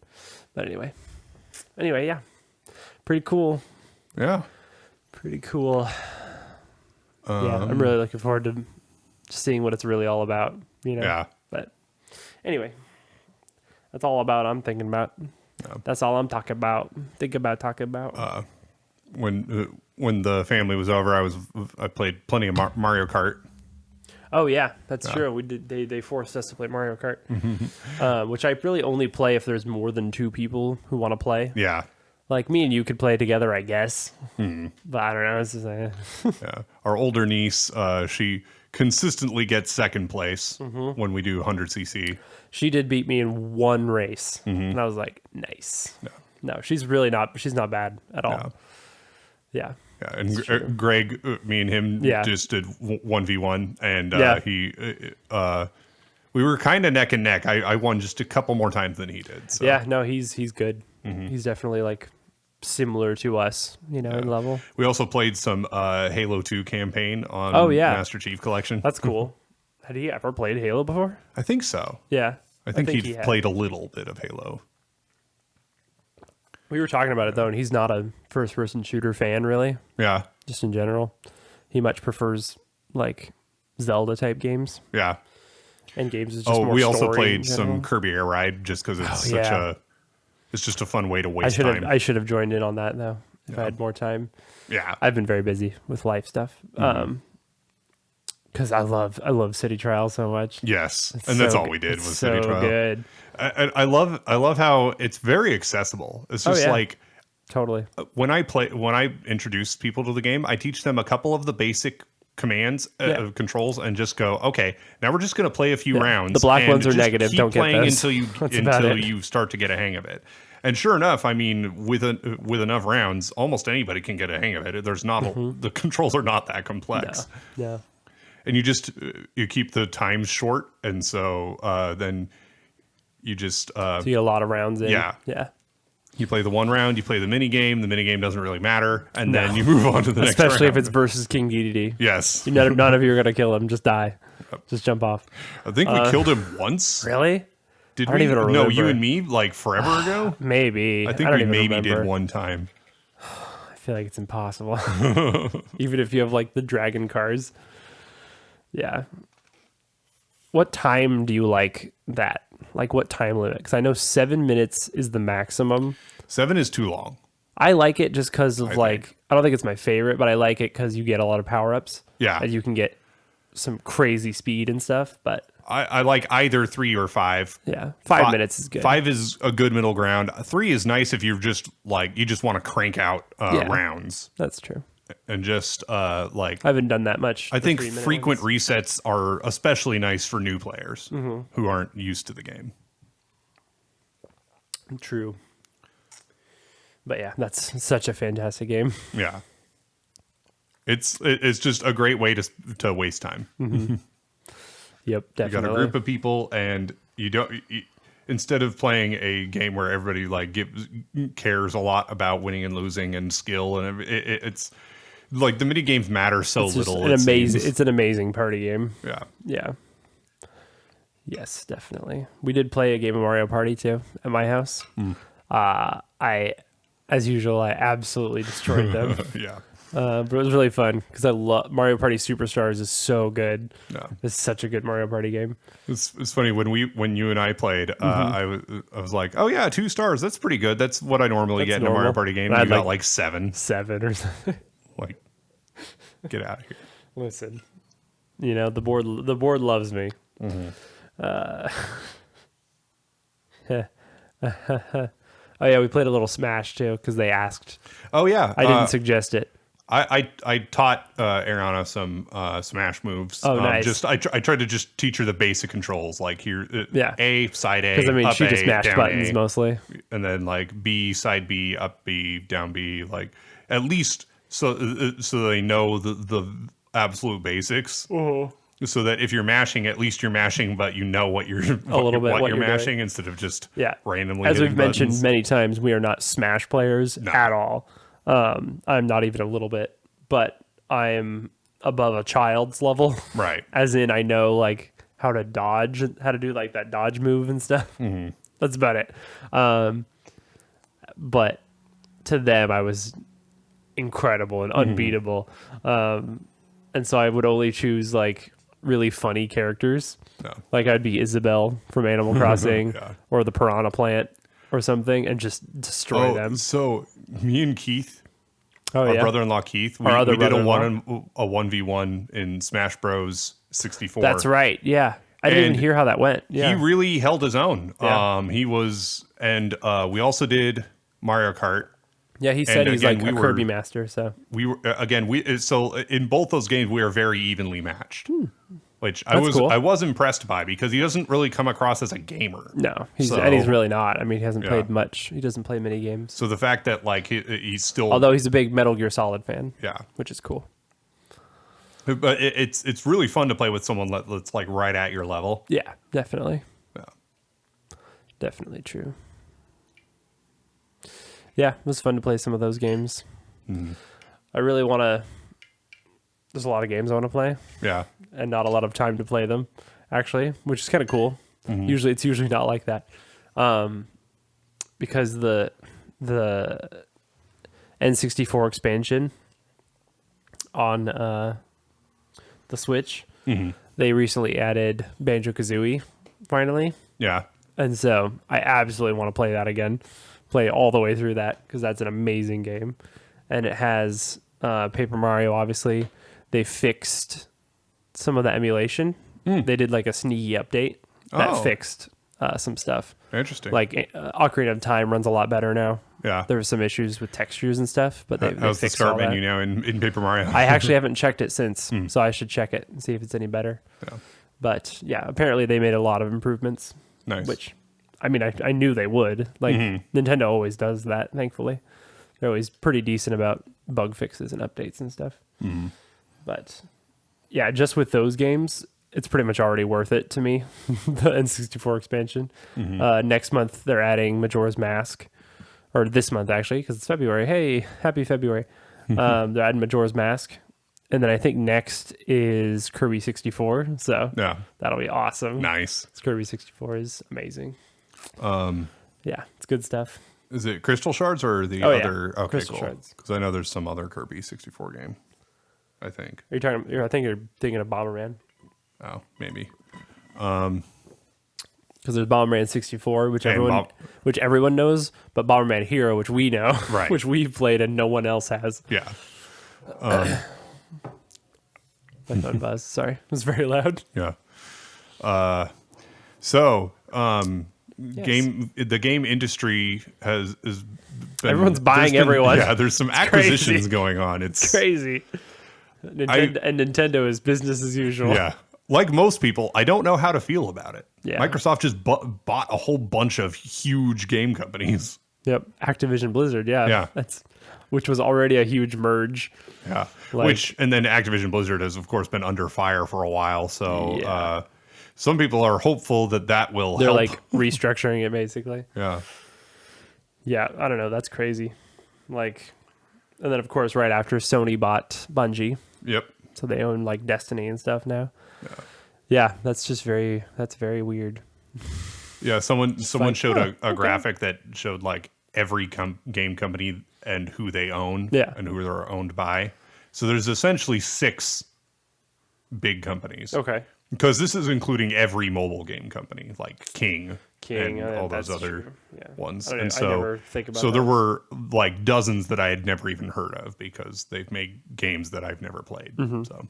But anyway, yeah. Pretty cool. Yeah. Pretty cool. Yeah, I'm really looking forward to seeing what it's really all about, Yeah. But anyway, that's all I'm thinking about. Yeah. That's all I'm talking about. Talking about. When the family was over, I played plenty of Mario Kart. Oh yeah, that's true. We did. They forced us to play Mario Kart, which I really only play if there's more than two people who want to play. Yeah. Like me and you could play together, I guess. But I don't know. It's just, Yeah. Our older niece, she consistently gets second place when we do 100cc. She did beat me in one race, and I was like, nice. No, she's not bad at all. Yeah. Yeah, and Greg, me and him just did 1v1, and we were kind of neck and neck. I won just a couple more times than he did. So. Yeah, no, he's good. He's definitely like similar to us, in level. We also played some Halo 2 campaign on Master Chief Collection. That's cool. Had he ever played Halo before? I think so. Yeah. I think he'd played a little bit of Halo. We were talking about it though, and he's not a first-person shooter fan, really. Yeah. Just in general, he much prefers like Zelda type games. Yeah. And games is just more we also story in played general. some Kirby Air Ride just because it's it's just a fun way to I waste should have time. I should have joined in on that though if I had more time. Yeah. I've been very busy with life stuff. Because I love City Trial so much. Yes. It's And that's so all we did it's was so City Trial. good. I love how it's very accessible. It's just yeah. like Totally. when I introduce people to the game, I teach them a couple of the basic commands controls and just go, okay, now we're just going to play a few rounds. The black and ones are just negative. keep Don't get playing those. until you start to get a hang of it. And sure enough, I mean, with enough rounds, almost anybody can get a hang of it. There's not the controls are not that complex. Yeah. And you keep the times short, and so then you just So you get a lot of rounds in. Yeah. You play the one round, you play the mini game. The mini game doesn't really matter, and then you move on to the next round. Especially if it's versus King Dedede. Yes. None of you are gonna kill him. Just die. Just jump off. I think we killed him once. Really? Did I don't we? even No, remember. you and me, like forever ago. Maybe. I think don't we even maybe remember. did one time. I feel like it's impossible. Even if you have like the dragon cars. Yeah. What time do you like that? Like what time limit? Because I know 7 minutes is the maximum. 7 is too long. I like it just because of I think. don't think it's my favorite, but I like it because you get a lot of power ups. Yeah. And you can get some crazy speed and stuff. But I like either 3 or 5. yeah, 5 minutes is good. 5 is a good middle ground. 3 is nice if you're just like you just want to crank out rounds That's true. and just like I haven't done that much. I the think 3-minute frequent ones. resets are especially nice for new players who aren't used to the game. True. But yeah, that's such a fantastic game. Yeah. It's just a great way to waste time. Yep, You definitely. got a group of people, and instead of playing a game where everybody like cares a lot about winning and losing and skill, and it's like the mini games matter so It's just little. it's an amazing party game. Yeah. Yeah. Yes, definitely. We did play a game of Mario Party too at my house. As usual, I absolutely destroyed them. Yeah. But it was really fun because I love Mario Party Superstars is so good. Yeah. It's such a good Mario Party game. It's funny when you and I played. I was like, oh yeah, 2 stars. That's pretty good. That's what I normally get in a Mario normal. Party game. And You I'd got like 7. 7 or something. Like, get out of here. Listen, the board loves me. Oh yeah, we played a little Smash too because they asked. Oh yeah, I didn't suggest it. I taught Ariana some Smash moves. Oh, nice. I tried to just teach her the basic controls, like here, A side A, Because I mean, up she A, just mashed down buttons A, mostly. and then like B side B, up B, down B, like at least so they know the absolute basics. So that if you're mashing, at least you're mashing, but you know what you're little bit what you're you're mashing instead of just randomly. As we've hitting mentioned buttons. many times, we are not Smash players at all. I'm not even a little bit, but I'm above a child's level. Right. As in, I know like how to dodge, how to do like that dodge move and stuff. That's about it. But to them, I was incredible and unbeatable. And so I would only choose like really funny characters. No. Like I'd be Isabelle from Animal Crossing or the Piranha Plant or something and just destroy them. So me and Keith, Oh, our yeah. brother-in-law Keith, we other did a brother-in-law? 1v1 in Smash Bros 64. That's right. Yeah. I didn't even And hear how that went. Yeah. He really held his own. Yeah. He was, and we also did Mario Kart. Yeah, he said he's again, like we a were- Kirby master. So We were so in both those games we are very evenly matched, which That's cool. I was impressed by because he doesn't really come across as a gamer. no, he's So- really not. I mean, he hasn't Yeah. played much. He doesn't play many games. So the fact that like he's still, Although he's a big Metal Gear Solid fan. yeah, Which is cool. but it's really fun to play with someone that's like right at your level. Yeah, definitely. Yeah. Definitely true. Yeah, it was fun to play some of those games. I really want to. There's a lot of games I want to play, Yeah. and not a lot of time to play them, actually, which is kind of cool. It's usually not like that, because the the N64 expansion on the Switch. They recently added Banjo-Kazooie, finally. Yeah. And so I absolutely want to play that again. Play all the way through that because that's an amazing game. And it has Paper Mario, obviously. They fixed some of the emulation. They did like a sneaky update that fixed some stuff. Interesting. Like Ocarina of Time runs a lot better now. Yeah. There were some issues with textures and stuff, but they How's the fixed all start menu that. now in Paper Mario? I actually haven't checked it since, so I should check it and see if it's any better. Yeah. But yeah, apparently they made a lot of improvements. Nice. Which, I mean, I knew they would. Like Nintendo always does that. Thankfully, they're always pretty decent about bug fixes and updates and stuff. But yeah, just with those games, it's pretty much already worth it to me. The N64 expansion. Next month they're adding Majora's Mask, or this month actually, because it's February. Hey, happy February! They're adding Majora's Mask, and then I think next is Kirby 64. So Yeah. that'll be awesome. Nice. Kirby 64 is amazing. Yeah, it's good stuff. Is it Crystal Shards or the Oh, yeah. other? Okay, Crystal cool. Shards. Because I know there's some other Kirby 64 game. I think. Are you talking? I think you're thinking of Bomberman. Oh, maybe. Because there's Bomberman 64, which And everyone knows, but Bomberman Hero, which we know, Right. which we've played and no one else has. Yeah. My phone buzzed. Sorry, it was very loud. Yeah. The game industry is been, Everyone's buying there's been- everyone. Yeah, there's some acquisitions crazy. going on. It's Crazy. And Nintendo is business as usual. yeah. Like most people, I don't know how to feel about it. Yeah. Microsoft just bought a whole bunch of huge game companies. Yep. Activision Blizzard. Yeah. Yeah. Which was already a huge merge. Yeah. Like- And then Activision Blizzard has, of course, been under fire for a while. So Yeah. some people are hopeful that will They're help. like restructuring it basically. Yeah. Yeah. I don't know. That's crazy. Like, and then of course, right after Sony bought Bungie. Yep. So they own like Destiny and stuff now. Yeah, that's very weird. Yeah, someone like, showed a okay. graphic that showed like every game company and who they own and who they're owned by. So there's essentially 6 big companies. Okay. Because this is including every mobile game company, like King and all those that's other true. Yeah. ones. I And never think about so there that. were like dozens that I had never even heard of because they've made games that I've never played. So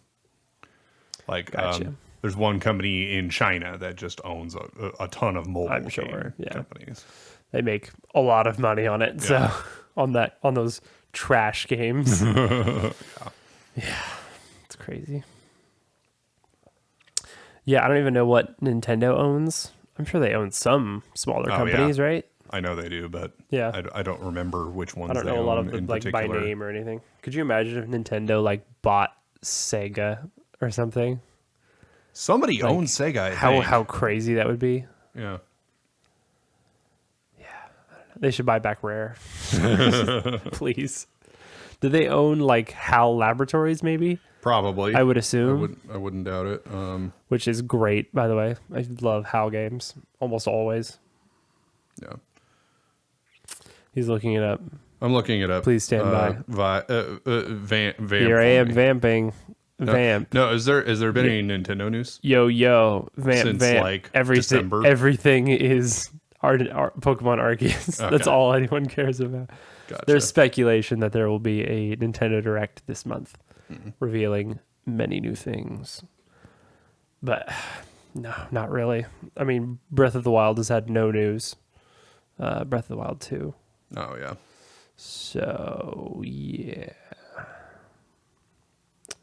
like Gotcha. there's one company in China that just owns a ton of mobile I'm sure, game yeah. companies. They make a lot of money on it. So on those trash games. Yeah. It's crazy. Yeah, I don't even know what Nintendo owns. I'm sure they own some smaller companies, right? I know they do, but Yeah. I don't remember which ones I don't they know a lot own of them in like by particular. name or anything. Could you imagine if Nintendo like bought Sega or something? Somebody owns Sega. I think. How crazy that would be. Yeah. They should buy back Rare. Please. Do they own like HAL Laboratories maybe? Probably. I would assume, I wouldn't doubt it. which is great by the way. I love HAL games almost always. Yeah. He's looking it up. I'm looking it up. Please stand by. Vamp Here I am vamping. Vamp. No, has there been any Nintendo news? Yo, vamp, Since, vamp. like, everything, December? Everything is Pokemon Arceus. That's Okay. all anyone cares about. Gotcha. There's speculation that there will be a Nintendo Direct this month, revealing many new things. But no, not really. I mean, Breath of the Wild has had no news. Breath of the Wild 2. Oh yeah. So yeah.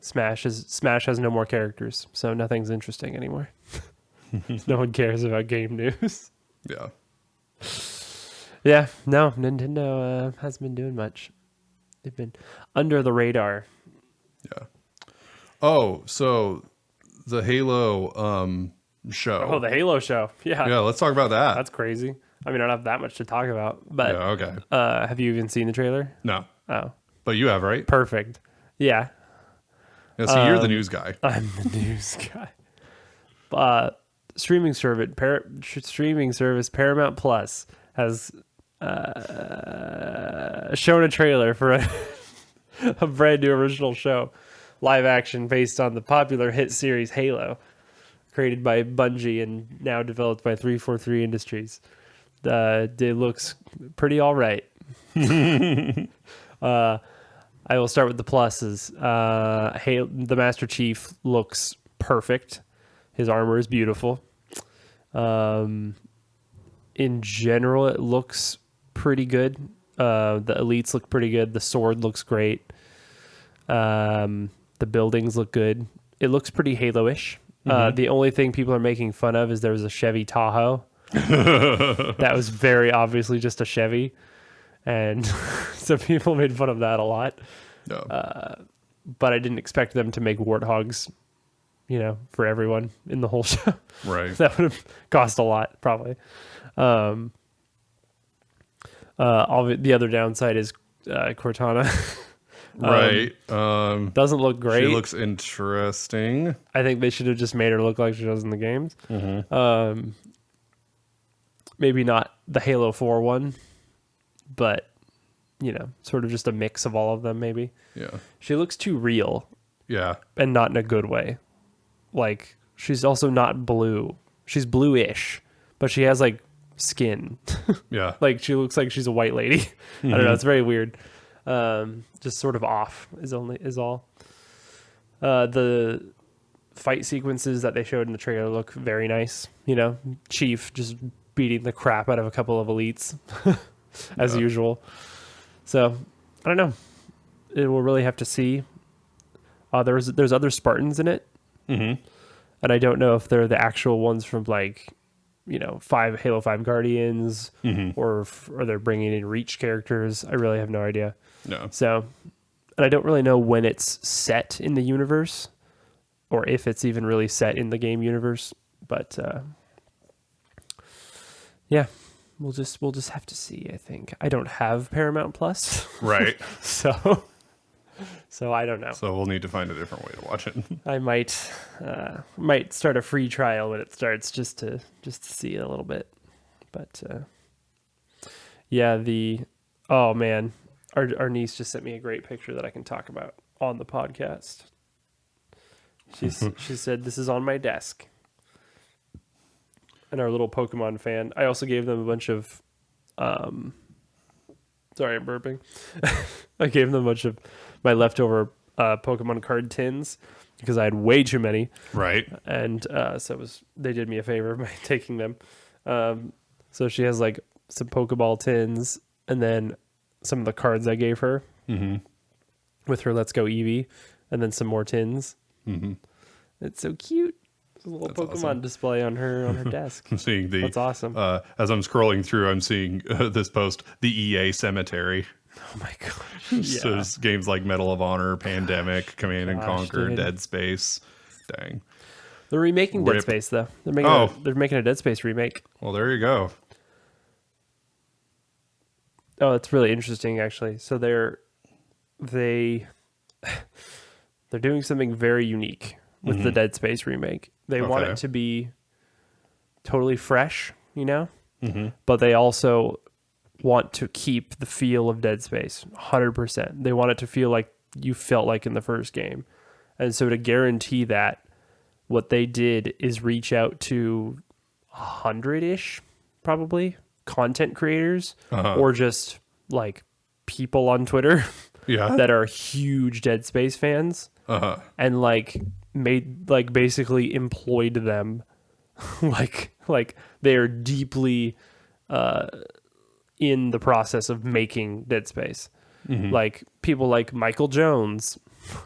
Smash has no more characters, so nothing's interesting anymore. No one cares about game news. Yeah. Yeah, no, Nintendo hasn't been doing much. They've been under the radar. Yeah. Oh, so the Halo show. Oh, the Halo show. Yeah, Yeah, let's talk about that. that's crazy. I mean, I don't have that much to talk about, but Yeah, okay. have you even seen the trailer? No. Oh, But you have, right? perfect. Yeah, Yeah, so you're the news guy. I'm the news guy. Streaming service Paramount Plus has shown a trailer for a brand new original show, live action based on the popular hit series Halo, created by Bungie and now developed by 343 Industries. It looks pretty all right. I will start with the pluses. The Master Chief looks perfect. His armor is beautiful. In general, it looks pretty good. The elites look pretty good. The sword looks great. The buildings look good. It looks pretty Halo-ish. The only thing people are making fun of is there was a Chevy Tahoe. That was very obviously just a Chevy. And so people made fun of that a lot. No. But I didn't expect them to make warthogs, for everyone in the whole show. Right. That would have cost a lot, probably. The other downside is Cortana. Right. Doesn't look great. She looks interesting. I think they should have just made her look like she does in the games. Maybe not the Halo 4 one, but sort of just a mix of all of them, maybe. Yeah. She looks too real. Yeah. And not in a good way. Like, she's also not blue. She's bluish, but she has like skin. Yeah. Like, she looks like she's a white lady. I don't know. It's very weird. Just sort of off is all. The fight sequences that they showed in the trailer look very nice. Chief just beating the crap out of a couple of elites as usual. So I don't know. It will really have to see. There's other Spartans in it, and I don't know if they're the actual ones from Halo 5 Guardians, or they're bringing in Reach characters. I really have no idea. No. So, and I don't really know when it's set in the universe, or if it's even really set in the game universe. But yeah. We'll just have to see, I think. I don't have Paramount Plus. Right. So I don't know. So we'll need to find a different way to watch it. I might start a free trial when it starts just to see it a little bit. But yeah, oh man, our niece just sent me a great picture that I can talk about on the podcast. She said this is on my desk. And our little Pokemon fan. I also gave them a bunch of sorry, I'm burping. I gave them a bunch of my leftover Pokemon card tins because I had way too many. Right. And so they did me a favor by taking them. So she has like some Pokeball tins and then some of the cards I gave her with her Let's Go Eevee, and then some more tins. It's so cute. A little That's Pokemon awesome. display on her desk. I'm seeing That's awesome. As I'm scrolling through, I'm seeing this post, the EA Cemetery. Oh my gosh. Yeah. So it's games like Medal of Honor, Pandemic, Command and Conquer, dude. Dead Space. Dang. They're remaking Dead Rip. Space though. They're making a Dead Space remake. Well, there you go. Oh, it's really interesting actually. So they're doing something very unique with the Dead Space remake. They want it to be totally fresh, but they also want to keep the feel of Dead Space 100%. They want it to feel like you felt like in the first game. And so to guarantee that, what they did is reach out to 100-ish, probably, content creators, or just like people on Twitter that are huge Dead Space fans, and basically employed them like they are deeply in the process of making Dead Space. Like people like Michael Jones,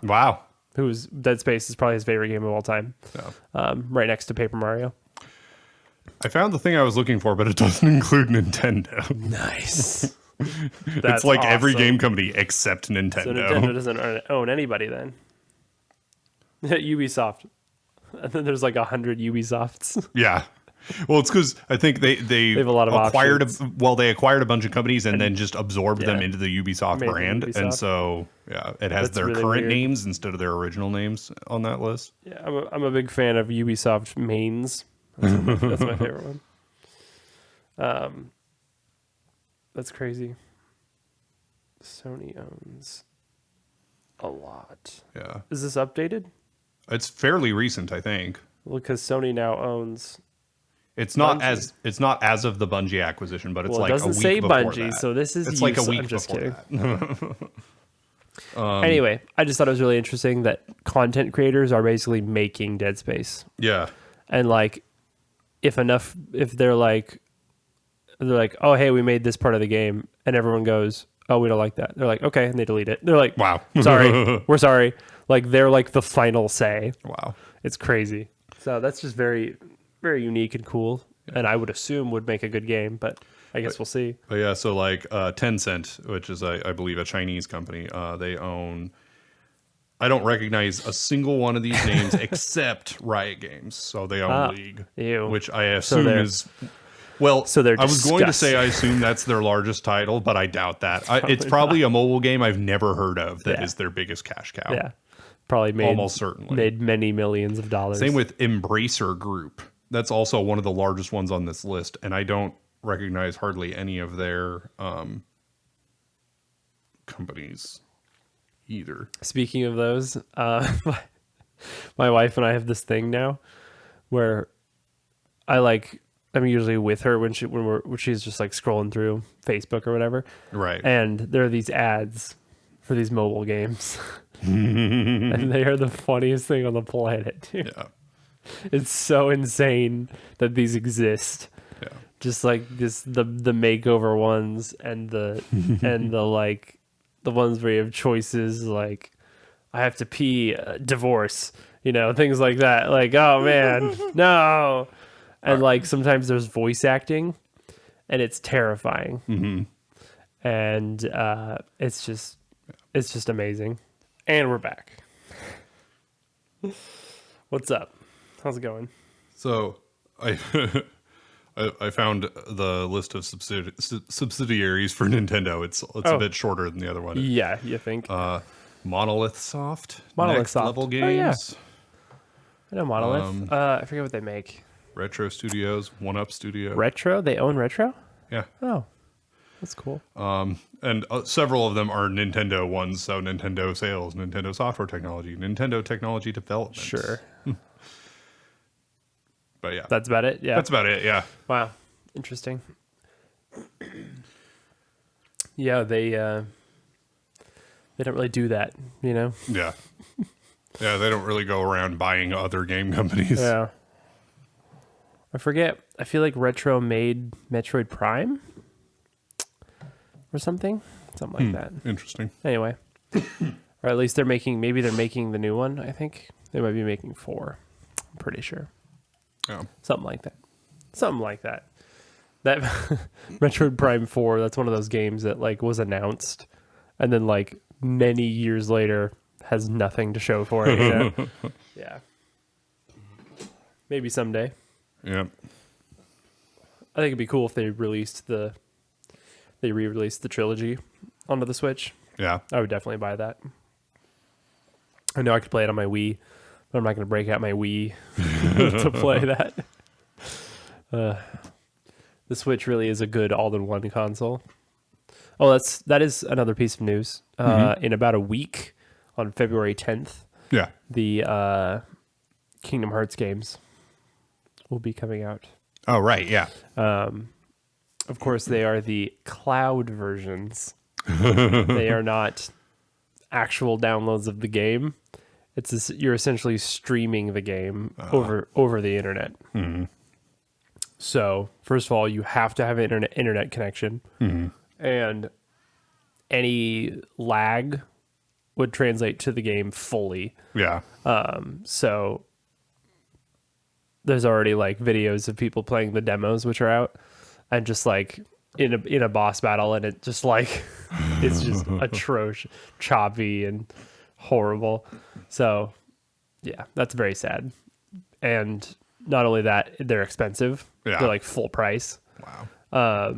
Wow. who's Dead Space is probably his favorite game of all time. Right next to Paper Mario. I found the thing I was looking for, but it doesn't include Nintendo. Nice. It's like every game company except Nintendo. So Nintendo doesn't own anybody then. Ubisoft. And then there's like 100 Ubisofts. Yeah. Well, it's because I think they have a lot of acquired options. they acquired a bunch of companies and then just absorbed them into the Ubisoft Made brand, Ubisoft. and so it has That's their really current weird. names instead of their original names on that list. Yeah, I'm a big fan of Ubisoft mains. That's my favorite one. That's crazy. Sony owns a lot. Yeah. Is this updated? It's fairly recent, I think. Well, because Sony now owns. It's not Bungie. as of the Bungie acquisition, but it's Well, it like a doesn't week say before Bungie, that. so this is it's like a week I'm just before kidding. that. Anyway, I just thought it was really interesting that content creators are basically making Dead Space, Yeah. and like, if they're like, oh hey, we made this part of the game, and everyone goes, oh, we don't like that. They're like, okay, and they delete it. They're like, Wow. sorry, we're sorry. Like they're like the final say. Wow. It's crazy. So that's just very, very unique and cool, and I would assume would make a good game, but I guess we'll see. But yeah, so like Tencent, which is I believe a Chinese company, they own. I don't recognize a single one of these names except Riot Games. So they own League, Ew. which I assume is. Well, So they're I was going to say disgusting. I assume that's their largest title, but I doubt that. It's probably a mobile game I've never heard of that is their biggest cash cow. Yeah, probably made Almost certainly. made many millions of dollars. Same with Embracer Group. That's also one of the largest ones on this list, and I don't recognize hardly any of their companies either. Speaking of those, my wife and I have this thing now where I'm usually with her when she's just like scrolling through Facebook or whatever. Right. And there are these ads for these mobile games. And they are the funniest thing on the planet, dude. Yeah. It's so insane that these exist. Yeah. Just like the makeover ones and the like the ones where you have choices like I have to pee, divorce, things like that. Like, oh man, no. And like sometimes there's voice acting, and it's terrifying. Mm-hmm. And it's just amazing. And we're back. What's up? How's it going? So I I found the list of subsidiaries for Nintendo. It's a bit shorter than the other one. Yeah, you think? Monolith Soft, Monolith Next Soft. Level Oh, yeah. Games, I know Monolith. I forget what they make. Retro Studios, One Up Studio. Retro? They own Retro? Yeah. Oh, that's cool. And several of them are Nintendo ones. So Nintendo Sales, Nintendo Software Technology, Nintendo Technology Development. Sure. But yeah. That's about it? Yeah. That's about it, yeah. Wow. Interesting. Yeah, they don't really do that, Yeah. Yeah, they don't really go around buying other game companies. Yeah. I forget. I feel like Retro made Metroid Prime or something like that. Interesting. Anyway, or at least they're making the new one. I think they might be making 4. I'm pretty sure. Yeah. Something like that. That Metroid Prime 4. That's one of those games that like was announced, and then like many years later has nothing to show for it. Yeah. Maybe someday. Yeah. I think it'd be cool if they re-released the trilogy onto the Switch. Yeah. I would definitely buy that. I know I could play it on my Wii, but I'm not going to break out my Wii to play that. The Switch really is a good all-in-one console. Oh, that is another piece of news. In about a week, on February 10th, Yeah. the Kingdom Hearts games will be coming out. Oh, right. Yeah. Of course, they are the cloud versions. They are not actual downloads of the game. You're essentially streaming the game over the internet. Mm-hmm. So, first of all, you have to have an internet connection, and any lag would translate to the game fully. Yeah. So there's already like videos of people playing the demos, which are out, and just like in a boss battle, and it just like it's just atrocious, choppy, and horrible. So yeah, that's very sad. And not only that, they're expensive. Yeah. They're like full price. Wow.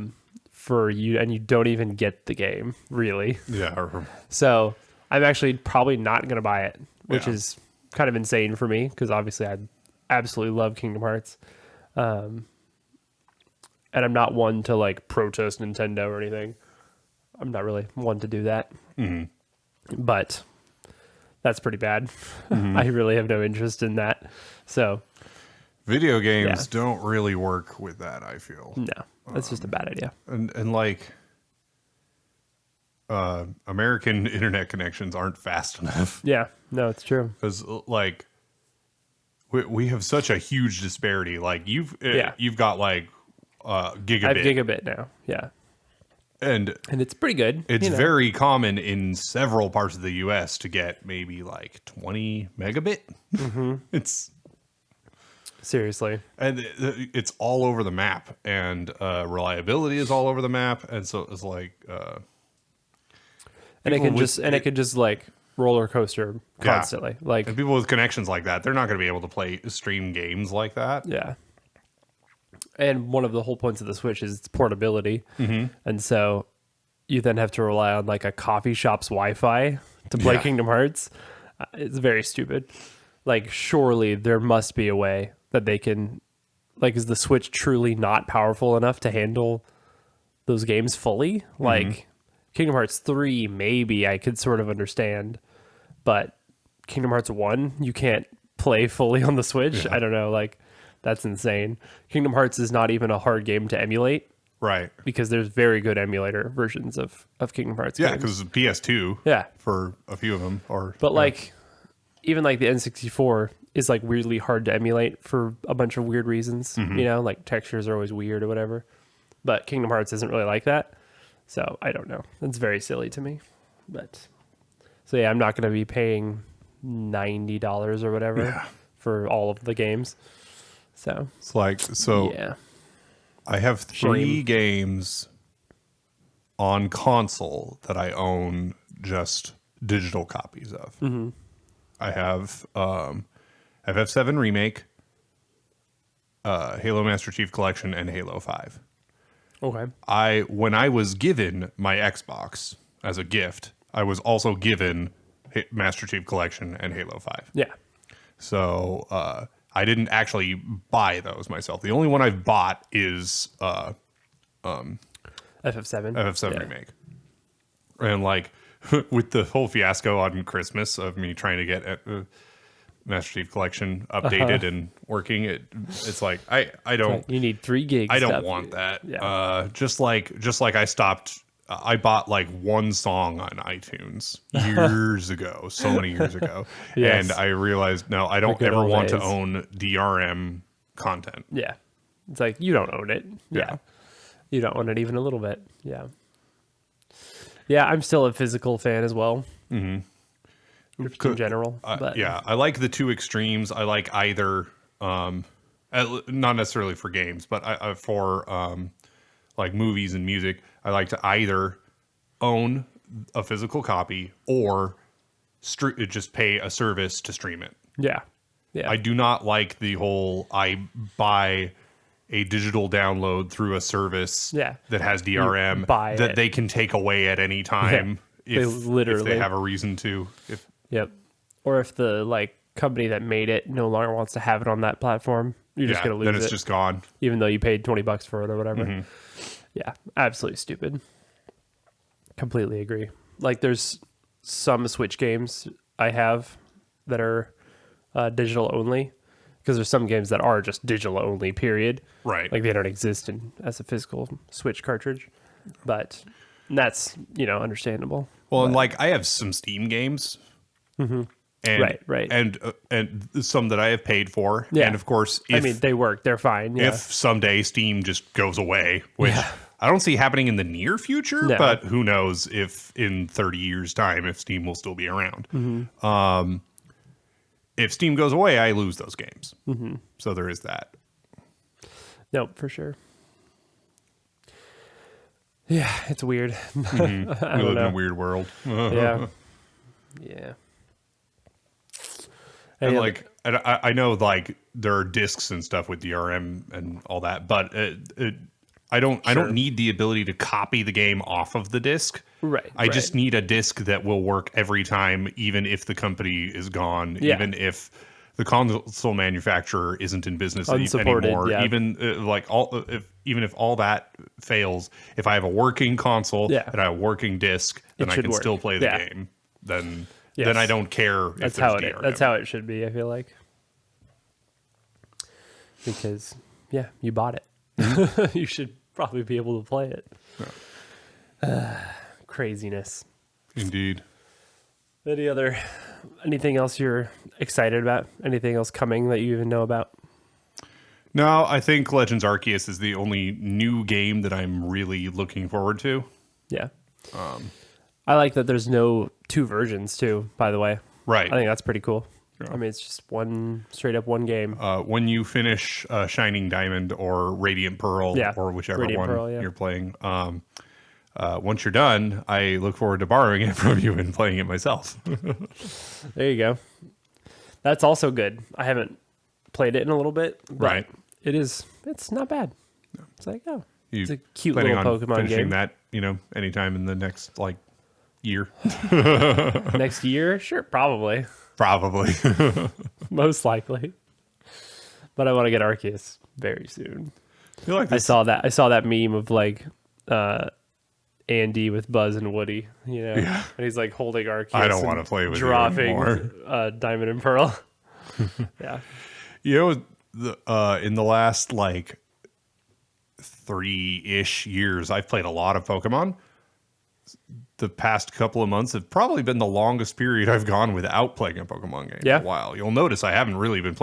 For you, and you don't even get the game really. Yeah. So I'm actually probably not going to buy it, which Yeah. is kind of insane for me because obviously I absolutely love Kingdom Hearts. And I'm not one to like protest Nintendo or anything. I'm not really one to do that. But that's pretty bad. I really have no interest in that. So video games don't really work with that, I feel. no, that's just a bad idea. And like American internet connections aren't fast enough. Yeah, no, it's true. Because like we have such a huge disparity. Like you've got like gigabit. I have gigabit now. Yeah. And it's pretty good. It's very common in several parts of the US to get maybe like 20 megabit. It's seriously. And it's all over the map, and reliability is all over the map, and so it's like and it can just like roller coaster constantly. Like, and people with connections like that, they're not going to be able to stream games like that. Yeah. And one of the whole points of the Switch is its portability. And so you then have to rely on like a coffee shop's Wi-Fi to play Kingdom Hearts. It's very stupid. Like, surely there must be a way that they can, like, is the Switch truly not powerful enough to handle those games fully? Like, Kingdom Hearts 3, maybe I could sort of understand, but Kingdom Hearts 1, you can't play fully on the Switch. I don't know, like, that's insane. Kingdom Hearts is not even a hard game to emulate. Right. Because there's very good emulator versions of Kingdom Hearts games. Yeah, because PS2. Yeah. For a few of them. But like, even like the N64 is like weirdly hard to emulate for a bunch of weird reasons. You know, like textures are always weird or whatever. But Kingdom Hearts isn't really like that. So I don't know. It's very silly to me. But so yeah, I'm not going to be paying $90 or whatever for all of the games. So it's like, I have 3 games on console that I own just digital copies of. I have FF7 Remake, Halo Master Chief Collection, and Halo 5. Okay. When I was given my Xbox as a gift, I was also given Master Chief Collection and Halo 5. Yeah. So I didn't actually buy those myself. The only one I've bought is FF7. FF7 Remake. And like with the whole fiasco on Christmas of me trying to get Master Chief Collection updated and working, it's like I don't. You need 3 gigs. I don't want that. Yeah. Just like I stopped. I bought like one song on iTunes years ago, so many years ago, and I realized no, I don't ever want to own DRM content. Yeah, it's like you don't own it. Yeah, you don't own it even a little bit. Yeah, yeah. I'm still a physical fan as well. In general, but yeah, I like the 2 extremes. I like either, not necessarily for games, but for like movies and music. I like to either own a physical copy or just pay a service to stream it. Yeah. Yeah. I do not like the whole I buy a digital download through a service that has DRM that they can take away at any time if they have a reason to. Yep. Or if the like company that made it no longer wants to have it on that platform, you're just going to lose it. Then it's just gone. Even though you paid $20 for it or whatever. Yeah, absolutely stupid. Completely agree. Like, there's some Switch games I have that are digital only, because there's some games that are just digital only, period. Right. Like, they don't exist as a physical Switch cartridge. But that's, understandable. Well, and like, I have some Steam games. And, right. And some that I have paid for. Yeah. And of course, they work. They're fine. Yeah. If someday Steam just goes away, which I don't see happening in the near future, but who knows if in 30 years' time, if Steam will still be around. If Steam goes away, I lose those games. So there is that. No, for sure. Yeah, it's weird. We live in a weird world. Yeah. And like, I know like there are discs and stuff with DRM and all that, but I don't need the ability to copy the game off of the disc. Right. I just need a disc that will work every time, even if the company is gone, even if the console manufacturer isn't in business Unsupported, anymore. yeah. Even even if all that fails, if I have a working console Yeah. and I have a working disc, then It I should can work. still play the Yeah. game. Then Yes. I don't care if That's there's how DRM. that's how it should be, I feel like. Because you bought it. You should probably be able to play it. Craziness. Indeed. Anything else you're excited about? Anything else coming that you even know about? No, I think Legends Arceus is the only new game that I'm really looking forward to. Yeah. I like that there's no 2 versions too, by the way. Right. I think that's pretty cool. Yeah. I mean, it's just straight up one game. When you finish Shining Diamond or Radiant Pearl, Yeah, or whichever Radiant one Pearl, yeah. you're playing, once you're done, I look forward to borrowing it from you and playing it myself. There you go. That's also good. I haven't played it in a little bit, but Right. it's not bad. It's like, You it's a cute planning little on Pokemon finishing game. that, anytime in the next year? Next year? Sure, probably. Probably. Most likely. But I want to get Arceus very soon. I feel like I saw that meme of Andy with Buzz and Woody, Yeah. and he's like holding Arceus. I don't and want to play with you dropping anymore. Diamond and Pearl. Yeah. In the last 3-ish years, I've played a lot of Pokemon. The past couple of months have probably been the longest period I've gone without playing a Pokemon game Yeah. in a while. You'll notice I haven't really been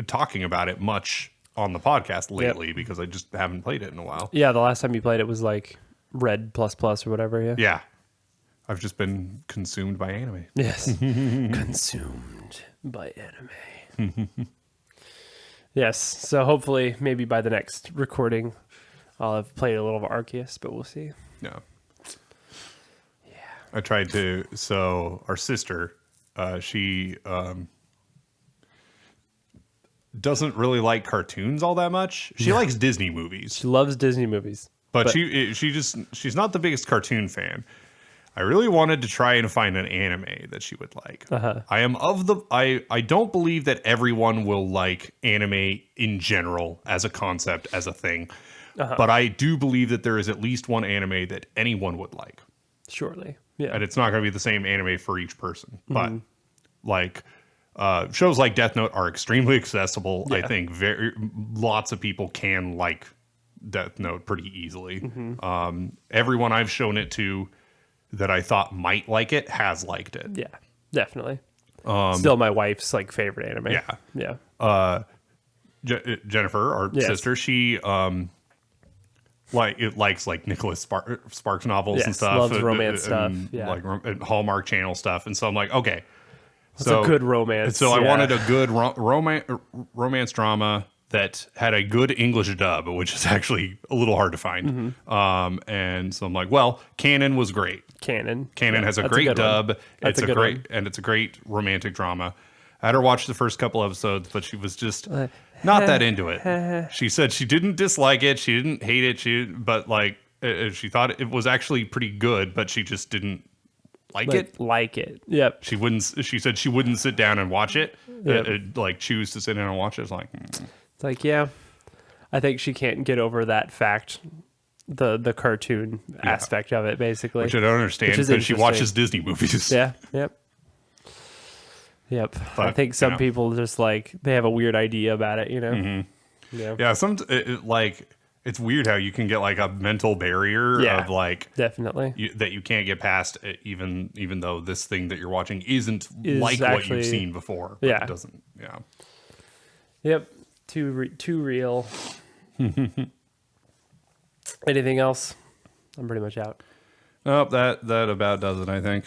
talking about it much on the podcast lately because I just haven't played it in a while. Yeah, the last time you played it was Red plus plus or whatever, yeah. Yeah. I've just been consumed by anime. Yes. Consumed by anime. Yes. So hopefully maybe by the next recording I'll have played a little of Arceus, but we'll see. Yeah. I tried to. So our sister, she doesn't really like cartoons all that much. She likes Disney movies, She loves Disney movies. but she's not the biggest cartoon fan. I really wanted to try and find an anime that she would like. I don't believe that everyone will like anime in general as a concept, as a thing. But I do believe that there is at least one anime that anyone would like. Surely. Yeah. And it's not going to be the same anime for each person. But shows like Death Note are extremely accessible. Yeah. I think lots of people can like Death Note pretty easily. Everyone I've shown it to that I thought might like it has liked it. Yeah, definitely. Still my wife's favorite anime. Yeah. Yeah. Jennifer, our Yes. sister, she likes Nicholas Sparks novels Yes, and stuff. loves romance stuff, yeah. And Hallmark Channel stuff. And so I'm like, okay. It's a good romance. So I yeah. wanted a good romance drama that had a good English dub, which is actually a little hard to find. And so I'm like, well, Canon was great. Canon. Canon Yeah, has a that's great good one. dub. That's It's a good one. it's a great romantic drama. I had her watch the first couple episodes, but she was just not that into it. She said she didn't dislike it, she didn't hate it, but she thought it was actually pretty good, but she just didn't like it. Like it. Yep. She said she wouldn't sit down and watch it. Yep. Choose to sit down and watch it. It's like, It's like, yeah. I think she can't get over that fact. The cartoon aspect of it, basically. which I don't understand Which is because she interesting. watches Disney movies. Yeah. Yep. Yep. I But, think some people just they have a weird idea about it, Yeah. Yeah, it's weird how you can get a mental barrier Yeah. of Definitely. that you can't get past, even though this thing that you're watching isn't Is like what actually- you've seen before. But Yeah. it doesn't. Yeah. Yep. Too real. Anything else? I'm pretty much out. Nope, that about does it, I think.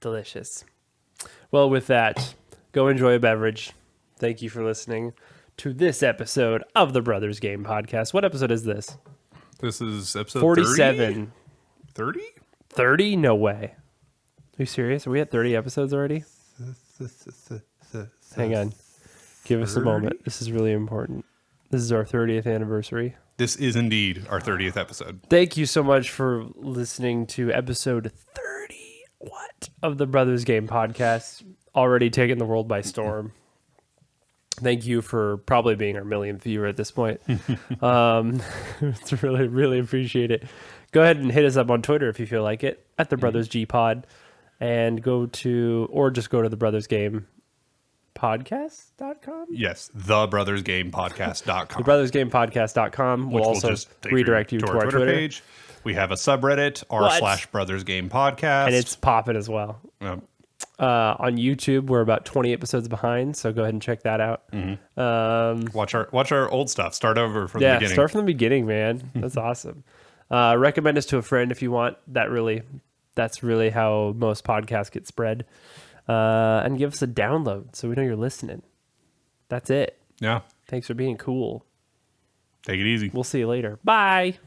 Delicious. Well, with that, go enjoy a beverage. Thank you for listening to this episode of the Brothers Game Podcast. What episode is this? This is episode 47. 30? 30? No way. Are you serious? Are we at 30 episodes already? Hang on. Give us a moment. This is really important. This is our 30th anniversary. This is indeed our 30th episode. Thank you so much for listening to episode 30 of the Brothers Game Podcast. already taken the world by storm. Thank you for probably being our millionth viewer at this point. It's really, really appreciate it. Go ahead and hit us up on Twitter if you feel like it, at the Brothers G Pod, and just go to the Brothers Game podcast.com. Yes, thebrothersgamepodcast.com. thebrothersgamepodcast.com will also redirect you to our Twitter page. We have a subreddit, r/brothersgamepodcast. And it's popping as well. On YouTube, we're about 20 episodes behind, so go ahead and check that out. Watch our old stuff. Start over from the beginning. Yeah, start from the beginning, man. That's awesome. Recommend us to a friend if you want. That's really how most podcasts get spread. And give us a download so we know you're listening. That's it. Yeah. Thanks for being cool. Take it easy. We'll see you later. Bye.